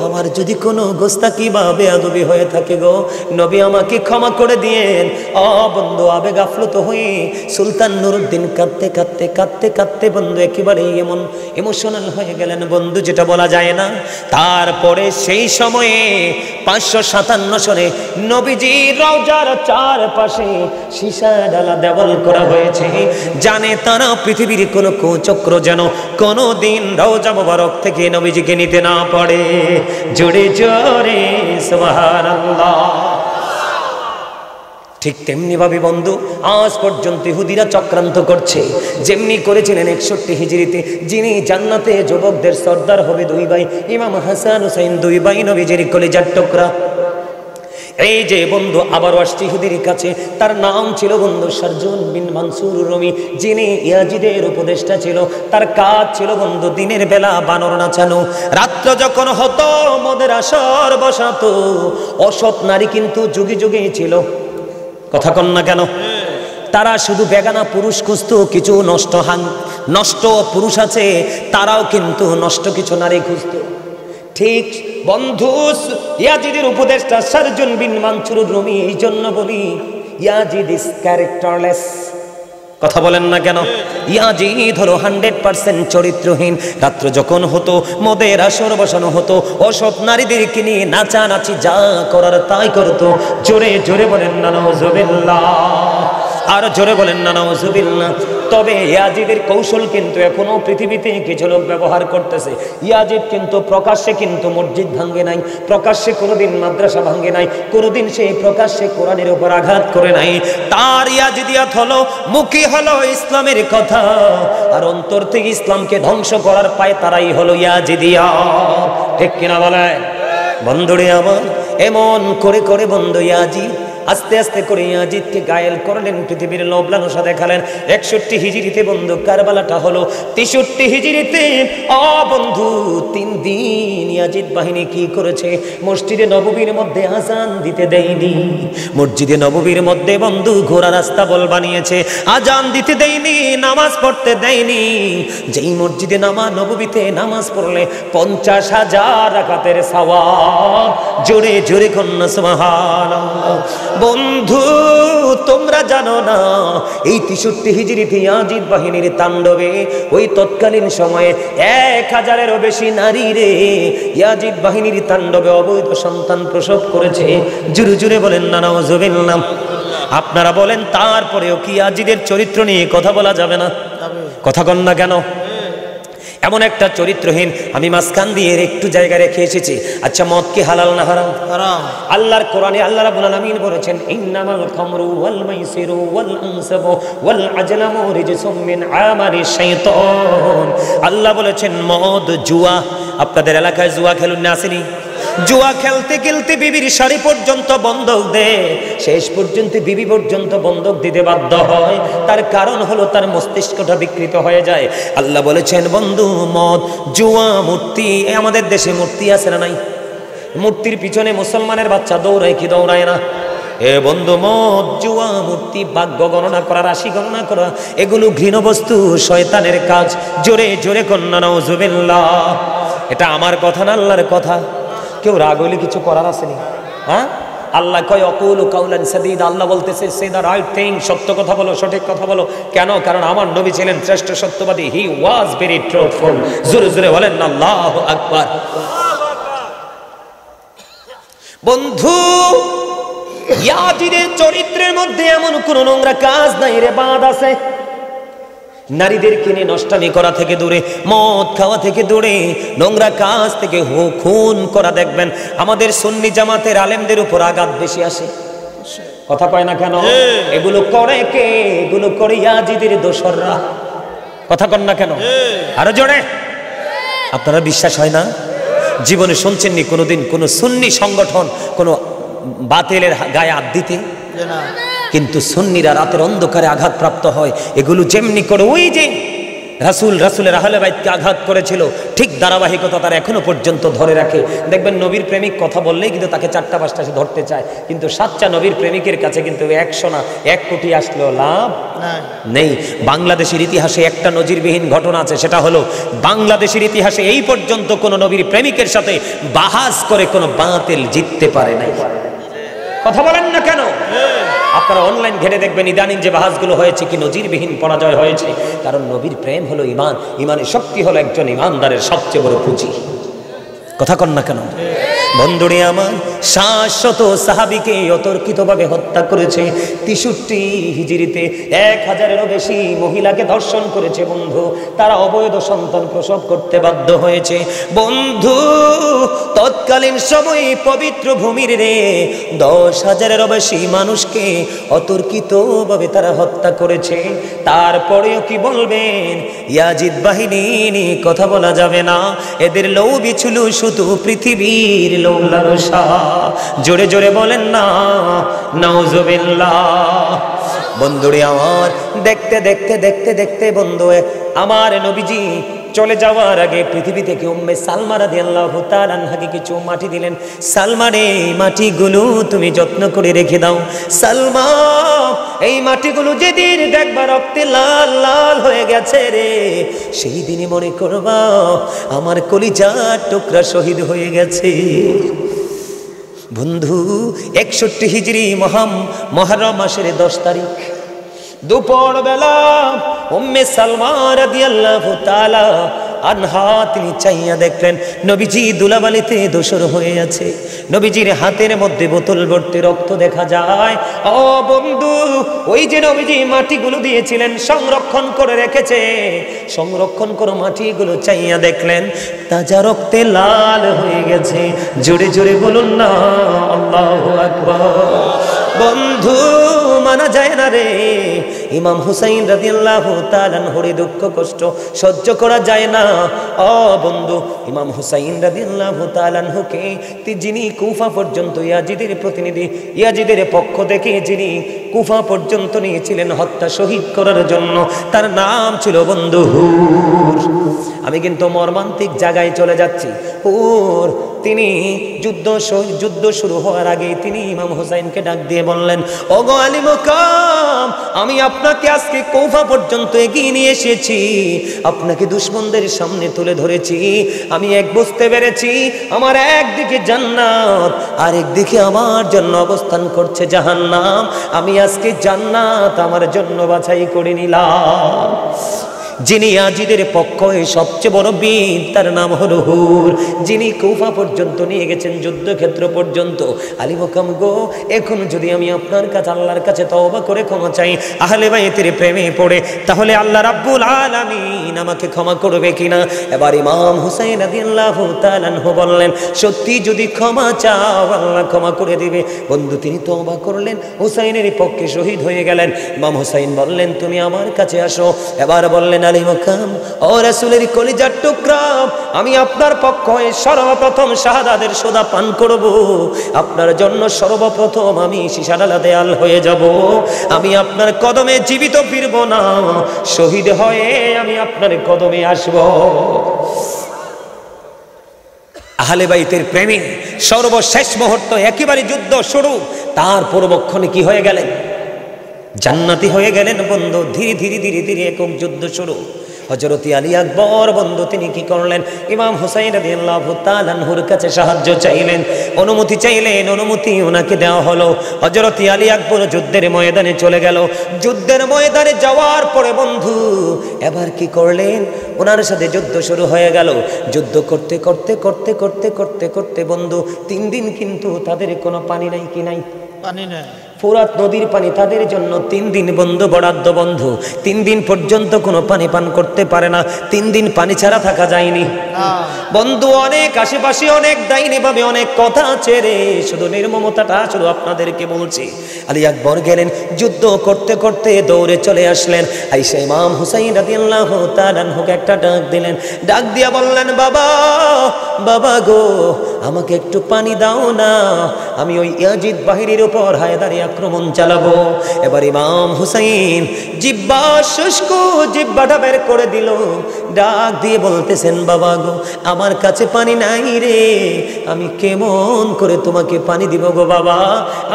আমার যদি কোনো গোস্তাকি বা বেয়াদবি হয়ে থাকে গো নবী আমাকে ক্ষমা করে দিয়েন। বন্ধু আবেগ আপ্লুত হয়ে সুলতান নুরুদ্দিন কাঁদতে কাঁদতে কাঁদতে কাঁদতে বন্ধু একেবারে এমন ইমোশনাল হয়ে গেলেন বন্ধু, যেটা বলা যায় না। তারপরে সেই সময়ে 557 সনে নবীজির রওজার চারপাশে সীসা ডালা দেওয়াল করা হয়েছে, জানে তারা পৃথিবীর কোনো কুচক্র যেন কোনো দিন রওজা মুবারক থেকে নবীজিকে নিতে না পারে। জোরে জোরে সুবহানাল্লাহ। ঠিক তেমনি ভাবে বন্ধু আজ পর্যন্ত ইহুদিরা চক্রান্ত করছে, যেমনি করেছিলেন 61 হিজরিতে, যিনি জান্নাতে যুবকদের সর্দার হবে 2 ভাই, ইমাম হাসান হুসাইন 2 ভাই নবীজির কলিজার টুকরা। এই যে বন্ধু আবার আসছে ইহুদির কাছে, তার নাম ছিল বন্ধু শারজুল বিন মানসুর রুমি, যিনি ইয়াজিদের উপদেষ্টা ছিল। তার কাজ ছিল বন্ধু দিনের বেলা বানর নাচানো, রাত্র যখন হতো মদের আসর বসাতো। অসৎ নারী কিন্তু যুগে যুগে ছিল, কথা কন না কেন? তারা শুধু বেগানা পুরুষ খুঁজতো, কিছু নষ্ট পুরুষ আছে, তারাও কিন্তু নষ্ট কিছু নারী খুঁজতো। ঠিক বন্ধু ইয়াজিদের উপদেষ্টা শারজুল বিন মানসুর রুমি, এই জন্য বলি ইয়াজিদ ইজ ক্যারেক্টারলেস। কথা বলেন না কেন? ইয়াজিদ হলো 100% চরিত্রহীন। রাত্র যখন হতো মদের আসর বসানো হতো, অসৎ নারীদেরকে নিয়ে নাচানাচি যা করার তাই করতো। জোরে জোরে বলেন না নাউজুবিল্লাহ, আর জোরে বলেন না নাউজুবিল্লাহ। তবে ইয়াজিদের কৌশল কিন্তু এখনো পৃথিবীতে কিছু লোক ব্যবহার করতেছে। ইয়াজিদ কিন্তু প্রকাশ্যে কিন্তু মসজিদ ভাঙ্গে নাই, প্রকাশ্যে কোনোদিন মাদ্রাসা ভাঙ্গে নাই, কোনোদিন সে প্রকাশ্যে কোরআনের উপর আঘাত করে নাই। তার ইয়াজিদিয়াত হলো মুখী হলো ইসলামের কথা, আর অন্তর থেকে ইসলামকে ধ্বংস করার পায় তারাই হলো ইয়াজিদিয়াত। ঠিক কিনা বলে বন্ধুরে আমার? এমন করে করে বন্ধু ইয়াজিদ আস্তে আস্তে করে ইয়াজিদকে গায়েল করলেন, পৃথিবীর লোভলালসা দেখালেন। 61 হিজরিতে বন্ধু কারবালাটা হলো, 63 হিজরিতে বন্ধু 3 দিন ইয়াজিদ বাহিনী কি করেছে, মসজিদে নববীর মধ্যে আজান দিতে দেয়নি। মসজিদে নববীর মধ্যে বন্ধু ঘোড়া রাস্তা বল বানিয়েছে, আজান দিতে দেয়নি, নামাজ পড়তে দেয়নি। যেই মসজিদে নববীতে নামাজ পড়লে 50,000 রাকাতের সওয়াব। জোরে জোরে কন্যা সুবহানাল্লাহ। বন্ধু তোমরা জানো না, এই 63 হিজরিতে ইয়াজিদ বাহিনীর তাণ্ডবে ওই তৎকালীন সময়ে 1000-এরও বেশি নারী রে ইয়াজিদ বাহিনীর তাণ্ডবে অবৈধ সন্তান প্রসব করেছে। জোরে জোরে বলেন না নাউজুবিল্লাহ। আপনারা বলেন তারপরেও কি ইয়াজিদের চরিত্র নিয়ে কথা বলা যাবে না? কথা কন না কেন? এমন একটা চরিত্রহীন, আমি মাঝখান দিয়ে একটু জায়গা রেখে এসেছি। আচ্ছা, মদ কি হালাল না হারাম? হারাম। আল্লাহর কোরআনে আল্লাহ রাব্বুল আলামিন বলেছেন, ইন্নামাল খামরু ওয়াল মাইসিরু ওয়াল আনসাবু ওয়াল আজলামু রিজসুম মিন আমালি শাইতান। আল্লাহ বলেছেন মদ, জুয়া, আপনাদের এলাকায় জুয়া খেলুন না আসেনি? জুয়া খেলতে খেলতে বিবির শাড়ি পর্যন্ত বন্ধক দেয়, শেষ পর্যন্ত বিবি পর্যন্ত বন্ধক দিতে বাধ্য হয়। তার কারণ হলো তার মস্তিষ্কটা বিকৃত হয়ে যায়। আল্লাহ বলেছেন বন্ধু, মদ, জুয়া, মূর্তি, আমাদের দেশে মূর্তি আছে না নাই? মূর্তির পিছনে মুসলমানের বাচ্চা দৌড়ায় কি দৌড়ায় না? এ বন্ধু, মদ, জুয়া, মূর্তি, ভাগ্য গণনা করা, রাশি গণনা করা, এগুলো ঘৃণ বস্তু, শয়তানের কাজ। জোরে জোরে কন্যা নাউজুবিল্লাহ। এটা আমার কথা না, আল্লাহর কথা। কেউ রাগ হইলে কিছু করার আসেনি? হ্যাঁ, আল্লাহ কয় অকুল কাউলান সাদীদ। আল্লাহ বলতেছে সে দা রাইট থিং, সত্য কথা বলো, সঠিক কথা বলো। কেন? কারণ আমার নবী ছিলেন শ্রেষ্ঠ সত্যবাদী। হি ওয়াজ ভেরি ট্রুথফুল। জোরে জোরে বলেন না আল্লাহু আকবার। বন্ধু, ইয়াজিদের চরিত্রের মধ্যে এমন কোন নোংরা কাজ নাই রে, বাদ আছে। নারীদের কিনে নষ্টামি করা থেকে দূরে, মদ খাওয়া থেকে দূরে, নোংরা কাজ থেকে খুন করা। দেখবেন আমাদের সুন্নি জামাতের আলেমদের উপর আঘাত বেশি আসে। কথা কয় না কেন? এগুলো করে কে? এগুলো করে ইয়াজিদের দোসররা। কথা কন না কেন? আরো জোরে। আপনারা বিশ্বাস হয় না? জীবনে শুনছেননি কোনোদিন কোন সুন্নি সংগঠন কোন বাতিলের গায়ে হাত দিতে? কিন্তু সুন্নিরা রাতের অন্ধকারে আঘাতপ্রাপ্ত হয়। এগুলো যেমনি করে ওই যে রাসূলের আহলে বাইতকে আঘাত করেছিল, ঠিক ধারাবাহিকতা তারা এখনো পর্যন্ত ধরে রাখে। দেখবেন নবীর প্রেমিক কথা বললেই কিন্তু তাকে 4টা-5টা সে ধরতে চায়, কিন্তু 7টা নবীর প্রেমিকের কাছে কিন্তু 100 না 1 কোটি আসলেও লাভ নেই। বাংলাদেশের ইতিহাসে একটা নজিরবিহীন ঘটনা আছে, সেটা হলো বাংলাদেশের ইতিহাসে এই পর্যন্ত কোন নবীর প্রেমিকের সাথে বাহাস করে কোন বাতিল জিততে পারে নাই। কথা বলেন না কেন? আপনারা অনলাইন ঘেটে দেখবেন ইদানিং যে বাহাসগুলো হয়েছে কি নজিরবিহীন পরাজয় হয়েছে। কারণ নবীর প্রেম হলো ঈমান, ঈমানের শক্তি হলো একজন ঈমানদারের সবচেয়ে বড় পুঁজি। কথা কন না কেন? বন্ধুরে আমার, 700 সাহাবীকে অতর্কিতভাবে হত্যা করেছে। 63 হিজরিতে 1000-এরও বেশি মহিলাকে ধর্ষণ করেছে। বন্ধু, তারা অবৈধ সন্তান প্রসব করতে বাধ্য হয়েছে। বন্ধু, তৎকালীন সময়ে পবিত্র ভূমির রে 10,000-এরও বেশি মানুষকে অতর্কিতভাবে তারা হত্যা করেছে। তারপরেও কি বলবেন? ইয়াজিদ বাহিনী নিয়ে কথা বলা যাবে না। এদের লৌবি ছিল শুধু পৃথিবীর লৌলারসা। জোরে জোরে বলেন না নাউজুবিল্লাহ। বন্ধুরে আমার, দেখতে দেখতে দেখতে দেখতে বন্ধু আমার নবীজি চলে যাওয়ার আগে পৃথিবী থেকে উম্মে সালমা রাদিয়াল্লাহু তাআলা আনহাকে কিছু মাটি দিলেন। সালমা রে, মাটিগুলো তুমি যত্ন করে রেখে দাও। সালমা, এই মাটিগুলো যেদিন দেখবা রক্তে লাল লাল হয়ে গেছে রে, সেই দিনই মনে করবা আমার কলিজার টুকরা শহীদ হয়ে গেছে। বন্ধু, 61 হিজরি মুহররম মাসের 10 তারিখ দুপুর বেলা উম্মে সালমা রাদিয়াল্লাহু তাআলা আনহা তিনি চাইয়া দেখলেন নবীজি দুলাবালিতে দোসর হয়ে আছে। নবীজির হাতের মধ্যে বোতল ভর্তি রক্ত দেখা যায়। ও বন্ধু, ওই যে নবীজি মাটিগুলো দিয়েছিলেন সংরক্ষণ করে রেখেছে, সংরক্ষণ করে মাটিগুলো চাইয়া দেখলেন তাজা রক্তে লাল হয়ে গেছে। জোরে জোরে বলুন না আল্লাহু আকবার। বন্ধু মানা যায় না রে। ইমাম হুসাইন রাদিয়াল্লাহু তাআলা আনহুর দুঃখ কষ্ট সহ্য করা যায় না। ও বন্ধু, ইমাম হুসাইন রাদিয়াল্লাহু তাআলা আনহুকে যিনি কুফা পর্যন্ত ইয়াজিদের প্রতিনিধি, ইয়াজিদের পক্ষ থেকে যিনি কুফা পর্যন্ত নিয়েছিলেন হত্যা শহীদ করার জন্য, তার নাম ছিল বন্ধু হুর। আমি কিন্তু মর্মান্তিক জায়গায় চলে যাচ্ছি। হুর তিনি যুদ্ধ শুরু হওয়ার আগে তিনি ইমাম হুসাইনকে ডাক দিয়ে বললেন, ওগো আলী মুকাম, আমি আপনাকে আজকে কুফা পর্যন্ত এগিয়ে নিয়ে এসেছি, আপনাকে দুশমনদের সামনে তুলে ধরেছি। আমি এক বুঝতে পেরেছি, আমার একদিকে জান্নাত আর একদিকে আমার জন্য অবস্থান করছে জাহান্নাম। আমি আজকে জান্নাত আমার জন্য বাছাই করে নিলাম। যিনি ইয়াজিদের পক্ষে সবচেয়ে বড় বীর, তার নাম হলো হুর, যিনি কুফা পর্যন্ত নিয়ে গেছেন, যুদ্ধক্ষেত্র পর্যন্ত। আলী মুকাম গো, এখন যদি আমি আপনার কাছে আল্লাহর কাছে তওবা করে ক্ষমা চাই, আহলে বাইতের প্রেমে পড়ে, তাহলে আল্লাহ রাব্বুল আলামিন আমাকে ক্ষমা করবে কিনা? এবার ইমাম হুসাইন রাদিয়াল্লাহু তাআলা আনহু বললেন, সত্যি যদি ক্ষমা চাও আল্লাহ ক্ষমা করে দিবে। বন্ধু তিনি তওবা করলেন, হুসাইনের পক্ষে শহীদ হয়ে গেলেন। ইমাম হুসাইন বললেন, তুমি আমার কাছে আসো। এবার বললেন, আলী মুকাম, ও রাসূলের কলিজার টুকরা, আমি আপনার পক্ষে সর্বপ্রথম শাহাদাতের সোদা পান করব। আপনার জন্য সর্বপ্রথম আমি শিশাডালা দেয়াল হয়ে যাব। আমি আপনার কদমে জীবিত ফিরব না, শহীদ হয়ে আমি আপনার কদমে আসব। আহলে বাইতের প্রেমে সর্বশেষ মুহূর্ত, একেবারে যুদ্ধ শুরু, তার পূর্বক্ষণে কি হয়ে গেলেন? জান্নাতি হয়ে গেলেন। বন্ধু ধীরে ধীরে ধীরে ধীরে একক যুদ্ধ শুরু। হযরত আলী আকবর বন্ধু তিনি কি করলেন? ইমাম হুসাইন রাদিয়াল্লাহু তাআলা আনহুর কাছে সাহায্য চাইলেন, অনুমতি চাইলেন, অনুমতি ওনাকে দেওয়া হলো। হযরত আলী আকবর যুদ্ধের ময়দানে চলে গেল। যুদ্ধের ময়দানে যাওয়ার পরে বন্ধু এবার কি করলেন? ওনার সাথে যুদ্ধ শুরু হয়ে গেল। যুদ্ধ করতে করতে করতে করতে করতে করতে বন্ধু 3 দিন কিন্তু তাদের কোনো পানি নাই, কি নাই? পানি নাই। ফুরাত নদীর পানি তাদের জন্য 3 দিন বন্ধু বরাদ্দ। বন্ধু 3 দিন পর্যন্ত কোনো পানি পান করতে পারে না। 3 দিন পানি ছাড়া থাকা যায়নি বন্ধু। অনেক আশেপাশে অনেক ডাইনি ভাবে অনেক কথা আছে রে, শুধু নির্মমতাটা শুধু আপনাদেরকে বলছি। আলী আকবর গেলেন, যুদ্ধ করতে করতে দৌড়ে চলে আসলেন। আইসা ইমাম হুসাইন রাদিয়াল্লাহু তাআলা আনহুকে একটা ডাক দিলেন। ডাক দিয়া বললেন, বাবা বাবা গো, আমাকে একটু পানি দাও না, আমি ওই ইয়াজিদ বাহিনীর উপর হায়দারি আক্রমণ চালাবো। এবার ইমাম হুসাইন জিব্বা শুষ্ক, জিব্বাটা বের করে দিল, ডাক দিয়ে বলতেছেন, বাবা গো, আমার কাছে পানি নাই রে, আমি কেমন করে তোমাকে পানি দিব গো বাবা?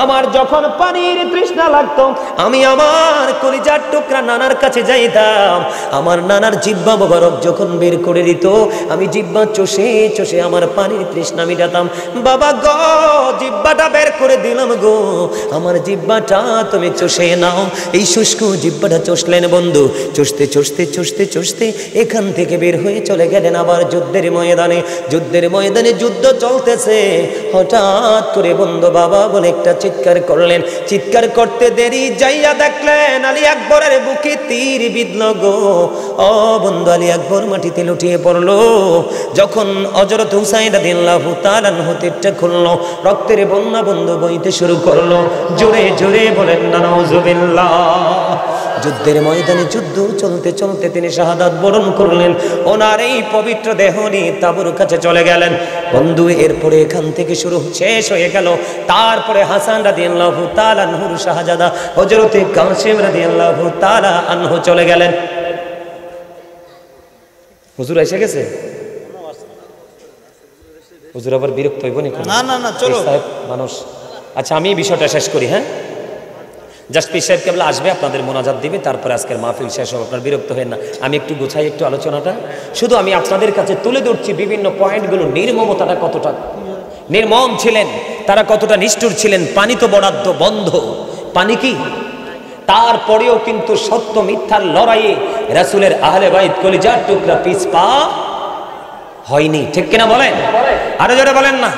আমার যখন পানির তৃষ্ণা লাগতো, আমি আমার কলিজার টুকরা নানার কাছে যাইতাম। আমার নানার জিব্বা মোবারক যখন বের করে দিত, আমি জিব্বা চষে চষে আমার পানির তৃষ্ণা মিটাতাম। বাবা গো, জিব্বাটা বের করে দিলাম গো, আমার জিব্বাটা তুমি চষে নাও। এই শুষ্ক জিব্বাটা চষলেন বন্ধু। চষতে চষতে চষতে চষতে এখান থেকে বের হয়ে চলে গেলেন আবার যুদ্ধের ময়দানে। যুদ্ধের ময়দানে যুদ্ধ চলতেছে। হঠাৎ করে বন্ধু বাবা বলে একটা চিৎকার করলেন। চিৎকার করতে দেরি যাইয়া দেখলেন আলী আকবরের বুকে তীর বিঁধল গো। ও বন্ধু, আলী আকবর মাটিতে লুটিয়ে পড়লো। যখন হযরত হুসাইন রাদিয়াল্লাহু তাআলা আনহু তীরটা খুললো, রক্তের বন্যা বন্ধু বইতে শুরু করলো। জোরে জোরে বলেন না নাউজুবিল্লাহ। যুদ্ধের ময়দানে যুদ্ধ চলতে চলতে তিনি শাহাদাত বরণ করলেন। ওনার এই পবিত্র দেহ নিয়ে তাঁবুর কাছে চলে গেলেন বন্ধু। এরপরে এখান থেকে শুরু শেষ হয়ে গেল। তারপরে হাসান রাদিয়াল্লাহু তাআলা আনহুর শাহজাদা হযরতে কাসিম রাদিয়াল্লাহু তাআলা আনহু চলে গেলেন। হুজুর এসে গেছে? হুজুর আবার বিরক্ত হইব না? না না, চলো সাহেব মানুষ। আচ্ছা, আমি বিষয়টা শেষ করি। হ্যাঁ, জাস্ট পীর সাহেব কেবল আসবে, আপনাদের মোনাজাত দিবে, তারপরে আজকের মাহফিল শেষ হবে। আপনার বিরক্ত হয় না, আমি একটু গোছাই একটু আলোচনাটা। শুধু আমি আপনাদের কাছে তুলে ধরছি বিভিন্ন পয়েন্টগুলো। নির্মমতাটা কতটা নির্মম ছিলেন, তারা কতটা নিষ্ঠুর ছিলেন। পানি তো বরাদ্দ বন্ধ, পানি কি? তারপরেও কিন্তু সত্য মিথ্যার লড়াইয়ে রাসূলের আহলে বাইত কলিজার টুকরা পিছপা হয়নি। ঠিক কিনা বলেন? আরো জোরে বলেন না।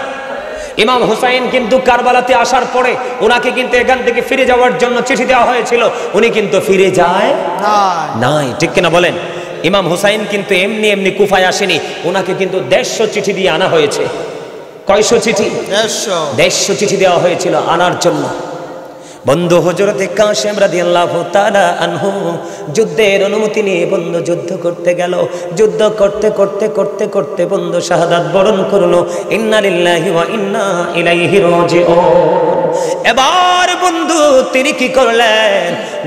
ইমাম হুসাইন কিন্তু কারবালাতে আসার পরে ওনাকে কিন্তু এখান থেকে ফিরে যাওয়ার জন্য চিঠি দেওয়া হয়েছিল, উনি কিন্তু ফিরে যায় নাই। ঠিক কিনা বলেন? ইমাম হুসাইন কিন্তু এমনি এমনি কুফায় আসেনি, ওনাকে কিন্তু 150 চিঠি দিয়ে আনা হয়েছে। কয়শো চিঠি? 150 চিঠি দেওয়া হয়েছিল আনার জন্য। বন্ধু হযরতে কাসেম রাদিয়াল্লাহু তাআলা আনহু যুদ্ধের অনুমতি নিয়ে বন্ধু যুদ্ধ করতে গেল। যুদ্ধ করতে করতে করতে করতে বন্ধু শাহাদাত বরণ করলো। ইন্না লিল্লাহি ওয়া ইন্না ইলাইহি রাজিউন। এবার বন্ধু তিনি কি করলেন,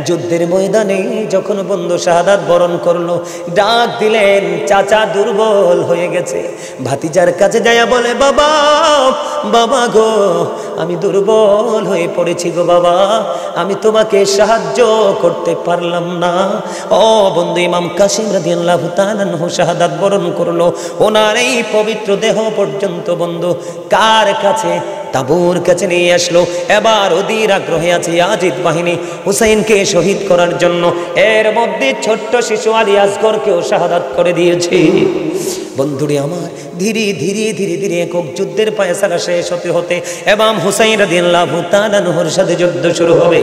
যুদ্ধের ময়দানে যখন বন্ধু শাহাদাত বরণ করলো, ডাক দিলেন, চাচা দুর্বল হয়ে গেছে। ভাতিজার কাছে যায়া বলে, বাবা বাবা গো, আমি দুর্বল হয়ে পড়েছি গো বাবা, আমি তোমাকে সাহায্য করতে পারলাম না। ও বন্ধু, ইমাম কাসেম রাদিয়াল্লাহু তাআলা আনহু শাহাদাত বরণ করলো। ওনার এই পবিত্র দেহ পর্যন্ত বন্ধু কার কাছে, তাবুর কাছে নিয়ে আসলো। এবার অধীর আগ্রহে আছে ইয়াজিদ বাহিনী হুসাইনকে শহীদ করার জন্য। এর মধ্যে ছোট্ট শিশু আলী আসগরকেও শাহাদাত করে দিয়েছে। বন্ধুরে আমার, ধীরে ধীরে ধীরে ধীরে একক যুদ্ধের ফায়সালা শেষ হতে হতে ইমাম হুসাইন রাদিয়াল্লাহু তাআলা আনহুর সাথে যুদ্ধ শুরু হবে।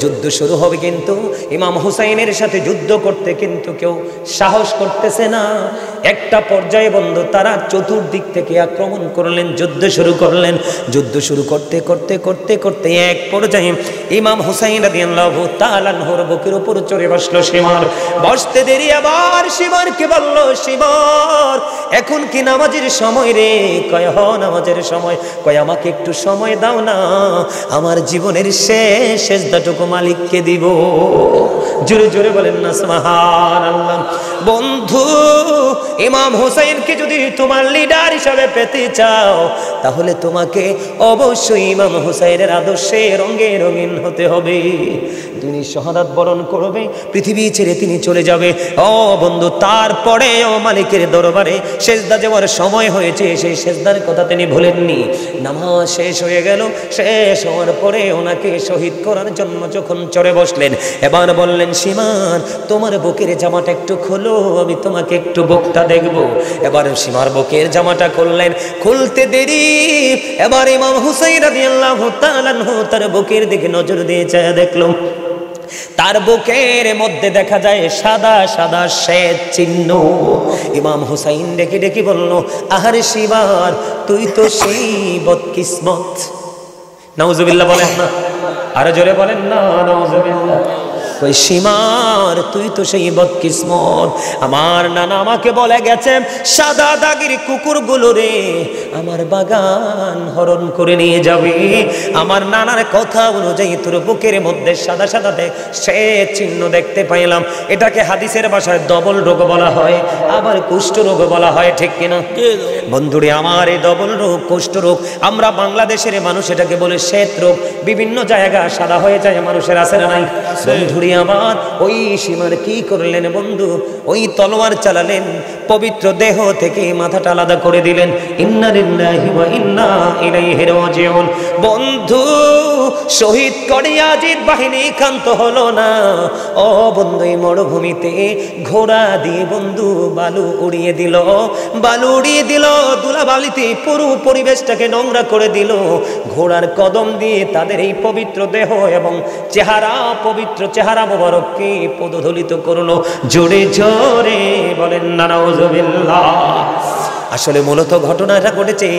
যুদ্ধ শুরু হবে, কিন্তু ইমাম হুসাইনের সাথে যুদ্ধ করতে কিন্তু কেউ সাহস করতেছে না। একটা পর্যায়ে বন্ধু তারা চতুর্দিক থেকে আক্রমণ করলেন, যুদ্ধ শুরু করলেন। যুদ্ধ শুরু করতে করতে করতে করতে এক পর্যায়ে ইমাম হুসাইন রাদিয়াল্লাহু তাআলা আনহুর বুকের উপর চড়ে বসলো সীমার। বসতে দেরি আবার সীমারকে বলল, সীমার এখন কি নামাজের সময় রে? কয় হ নামাজের সময়। কয় আমাকে একটু সময় দাও না, আমার জীবনের শেষ সেজদাটুকু মালিককে দিব। জোরে জোরে বলেন না সুবহানাল্লাহ। বন্ধু, ইমাম হুসাইনকে যদি তোমার লিডার হিসাবে পেতে চাও, তাহলে তোমাকে অবশ্যই ইমাম হুসাইনের আদর্শে রঙে রঙিন হতে হবে। তিনি শাহাদাত বরণ করবে, পৃথিবী ছেড়ে তিনি চলে যাবে। ও বন্ধু, তারপরে ও মালিকের দরবারে সেজদা যাওয়ার সময় হয়েছে, সেই সেজদার কথা তিনি ভুলেননি। নামাজ শেষ হয়ে গেল, শেষ হওয়ার পরে ওনাকে শহীদ করার জন্য যখন চড়ে বসলেন, এবার বললেন, সীমার তোমার বুকের জামাটা একটু খোলো, আমি তোমাকে একটু বুকটা দেখবো। এবার সীমার বুকের জামাটা খুললেন। খুলতে দেরি, এবার ইমাম হুসাইন রাদিয়াল্লাহু তাআলা আনহু তার বুকের দিকে নজর দিয়ে চায় দেখলো, তার বুকের মধ্যে দেখা যায় সাদা সাদা শ্বেত চিহ্ন। ইমাম হুসাইন ডেকে ডেকে বলল, আহারে সীমার, তুই তো সেই বদকিসমত। নাউজুবিল্লাহ বলেন না, আরো জোরে বলেন না নাউজুবিল্লাহ। কই সীমার, তুই তো সেই বদকিসমত। আমার নানা আমাকে বলে গেছে, সাদা দাগের কুকুরগুলো রে আমার বাগান হরণ করে নিয়ে যাবে। আমার নানার কথা অনুযায়ী তোর বুকের মধ্যে সাদা সাদা সে চিহ্ন দেখতে পাইলাম। এটাকে হাদিসের ভাষায় ডবল রোগ বলা হয়, আবার কুষ্ঠ রোগ বলা হয়, ঠিক কিনা বন্ধুরে আমার? এই ডবল রোগ, কুষ্ঠ রোগ, আমরা বাংলাদেশের মানুষ এটাকে বলে শ্বেত রোগ। বিভিন্ন জায়গা সাদা হয়ে যায় মানুষের, আছে না নাই বন্ধুরে আমার? ওই সীমার কি করলেন বন্ধু, ওই তলোয়ার চালালেন, পবিত্র দেহ থেকে মাথাটা আলাদা করে দিলেন। ইন্না লিল্লাহি ওয়া ইন্না ইলাইহি রাজিউন। বন্ধু, শহীদ করে ইয়াজিদ বাহিনী ক্ষান্ত হলো না। ও বন্ধু, এই মরুভূমিতে ঘোড়া দিয়ে বন্ধু বালু উড়িয়ে দিল, বালু উড়িয়ে দিল, ধুলাবালিতে পুরো পরিবেশটাকে নোংরা করে দিল। ঘোড়ার কদম দিয়ে তাদের এই পবিত্র দেহ এবং চেহারা, পবিত্র চেহারা মোবারককে পদধূলিত করলো। জোরে জোরে বলেন না নাউজুবিল্লাহ। আসলে মূলত ঘটনাটা ঘটেছে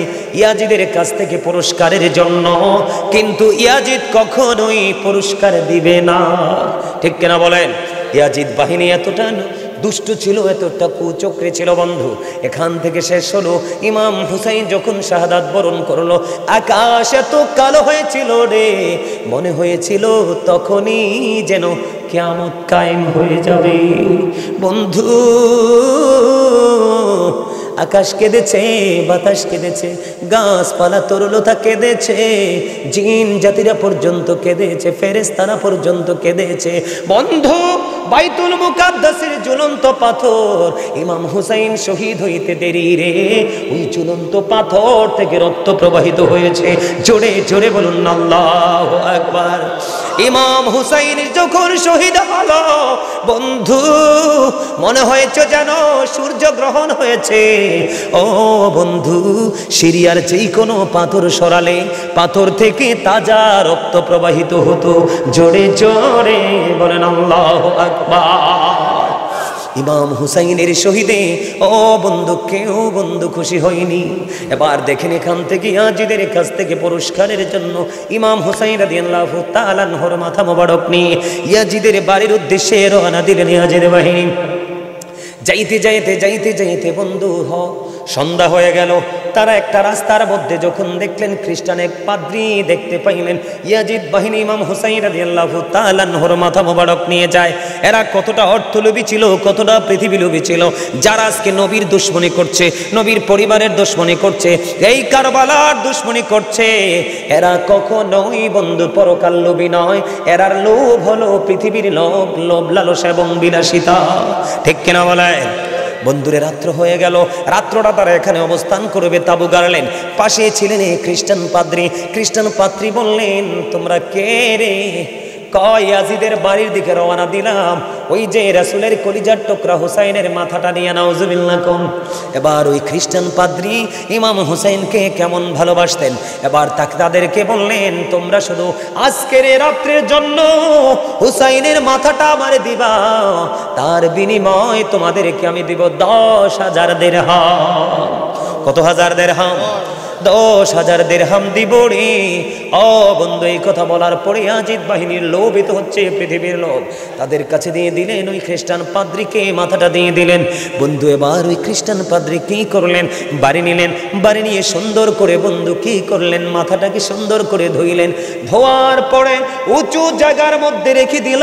ইয়াজিদের কাছ থেকে পুরস্কারের জন্য, কিন্তু ইয়াজিদ কখনোই পুরস্কার দিবে না, ঠিক কিনা বলেন? ইয়াজিদ বাহিনী এতটা দুষ্ট ছিল, এতটা কুচক্রে ছিল বন্ধু। এখান থেকে শেষ হলো। ইমাম হুসাইন যখন শাহাদাত বরণ করলো, আকাশ এত কালো হয়েছিল রে, মনে হয়েছিল তখনই যেন কিয়ামত কায়েম হয়ে যাবে। বন্ধু, আকাশ কেঁদেছে, বাতাস কেঁদেছে, গাছপালা তরুলতা কেঁদেছে, জিন জাতিরা পর্যন্ত কেঁদেছে, ফেরেশতারা পর্যন্ত কেঁদেছে। বন্ধু, বাইতুল মুকাদ্দাসের ঝুলন্ত পাথর, ইমাম হুসাইন শহীদ হইতে দেরি রে, ওই ঝুলন্ত পাথর থেকে রক্ত প্রবাহিত হয়েছে। জোরে জোরে বলুন আল্লাহু আকবার। ইমাম হুসাইন যখন শহীদ হলো বন্ধু, মনে হয়েছে যেন সূর্য গ্রহণ হয়েছে। ও বন্ধু, সিরিয়ার যেই কোনো পাথর সরালে পাথর থেকে তাজা রক্ত প্রবাহিত হতো। জোরে জোরে বলেন আল্লাহু আকবার। ইমাম হুসাইনের শহীদে ও বন্ধু কেউ বন্ধু খুশি হয়নি। এবার দেখেন এখান থেকে ইয়াজিদের কাছ থেকে পুরস্কারের জন্য ইমাম হুসাইন রাদিয়াল্লাহু তাআলা আনহুর মাথা মোবারক নিয়ে ইয়াজিদের বাড়ির উদ্দেশ্যে রওনা দিলেন ইয়াজিদ বাহিনী। যাইতে যাইতে যাইতে যাইতে বন্ধু সন্ধ্যা হয়ে গেল। তারা একটা রাস্তার মধ্যে যখন দেখলেন খ্রিস্টান এক পাদ্রী দেখতে পাইলেন, ইয়াজিদ বাহিনী ইমাম হুসাইন রাদিয়াল্লাহু তাআলা আনহুর মাথা মোবারক নিয়ে যায়। এরা কতটা অর্থলোভী ছিল, কতটা পৃথিবীলোভী ছিল, যারা আজকে নবীর দুশমনি করছে, নবীর পরিবারের দুশমনি করছে, এই কারবালার দুশমনি করছে, এরা কখনোই বন্ধু পরকাল লোভী নয়। এরার লোভ হলো পৃথিবীর লোভ, লোভ লালসা এবং বিলাসিতা। ঠিক কিনা বলে? বন্ধুরে রাত্র হয়ে গেল, রাত্রটা তারা এখানে অবস্থান করবে, তাবু গাড়লেন। পাশে ছিলেন এই খ্রিস্টান পাদ্রী। খ্রিস্টান পাদ্রী বললেন, তোমরা কে রে? কয় ইয়াজিদের বাড়ির দিকে রওনা দিলাম, ওই যে রাসূলের কলিজার টুকরা হুসাইনের মাথাটা নিয়ে নাউজুবিল্লাহ কম। এবার ওই খ্রিস্টান পাদ্রী ইমাম হুসাইনকে কেমন ভালোবাসতেন, এবার তাদেরকে বললেন, তোমরা শুধু আজকের এই রাত্রের জন্য হুসাইনের মাথাটা আমারে দিবা, তার বিনিময় তোমাদেরকে আমি দিব 10,000 দিরহাম। কত হাজার দিরহাম? 10,000 দিরহাম দিব রে। ও বন্ধু, এই কথা বলার পরে ইয়াজিদ বাহিনীর লোভিত হচ্ছে পৃথিবীর লোভ, তাদের কাছে দিয়ে দিলেন ওই খ্রিস্টান পাদ্রীকে মাথাটা দিয়ে দিলেন। বন্ধু এবার ওই খ্রিস্টান পাদ্রী কি করলেন? বাড়ি নিলেন, বাড়ি নিয়ে সুন্দর করে বন্ধু কি করলেন? মাথাটাকে সুন্দর করে ধুইলেন। ধোয়ার পরে উঁচু জায়গার মধ্যে রেখে দিল।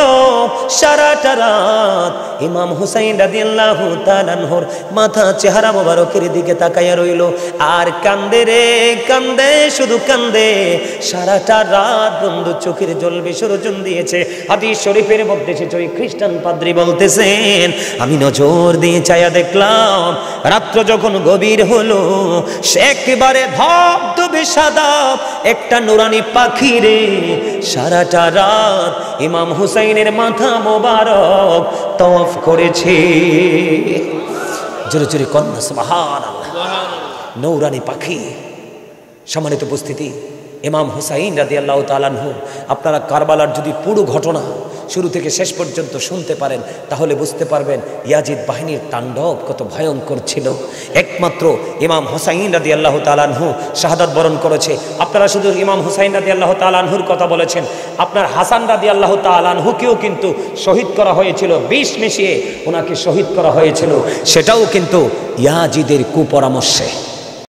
সারাটা রাত ইমাম হুসাইন রাদিয়াল্লাহু তাআলা আনহুর মাথা চেহারা মোবারকের দিকে তাকাইয়া রইল আর কান্দে রে কান্দে, শুধু কান্দে। সারাটা রাত বন্ধু চোখের জল বিসর্জন দিয়েছে। হাদিস শরীফের মধ্যে এসেছে ওই খ্রিস্টান পাদ্রী বলতেছেন, আমি নজর দিয়ে চায়া দেখলাম রাত্র যখন গভীর হলো, সে একেবারে ধবধবে সাদা একটা নুরানি পাখি রে সারাটা রাত ইমাম হুসাইনের মাথা মোবারক তওয়াফ করেছে। জোরে জোরে কন্যা সুবহানাল্লাহ। নূরানি পাখি। সম্মানিত উপস্থিতি, ইমাম হুসাইন রাদিয়াল্লাহু তাআলা আনহু, আপনারা কারবালার যদি পুরো ঘটনা শুরু থেকে শেষ পর্যন্ত শুনতে পারেন তাহলে বুঝতে পারবেন ইয়াজিদ বাহিনীর তাণ্ডব কত ভয়ঙ্কর ছিল। একমাত্র ইমাম হুসাইন রাদিয়াল্লাহু তাআলা আনহু শাহাদাত বরণ করেছে। আপনারা শুধু ইমাম হুসাইন রাদিয়াল্লাহু তাআলা আনহুর কথা বলেছেন, আপনার হাসান রাদিয়াল্লাহু তাআলা আনহুকেও কিন্তু শহীদ করা হয়েছিল, বিষ মিশিয়ে ওনাকে শহীদ করা হয়েছিল, সেটাও কিন্তু ইয়াজিদের কুপরামর্শে।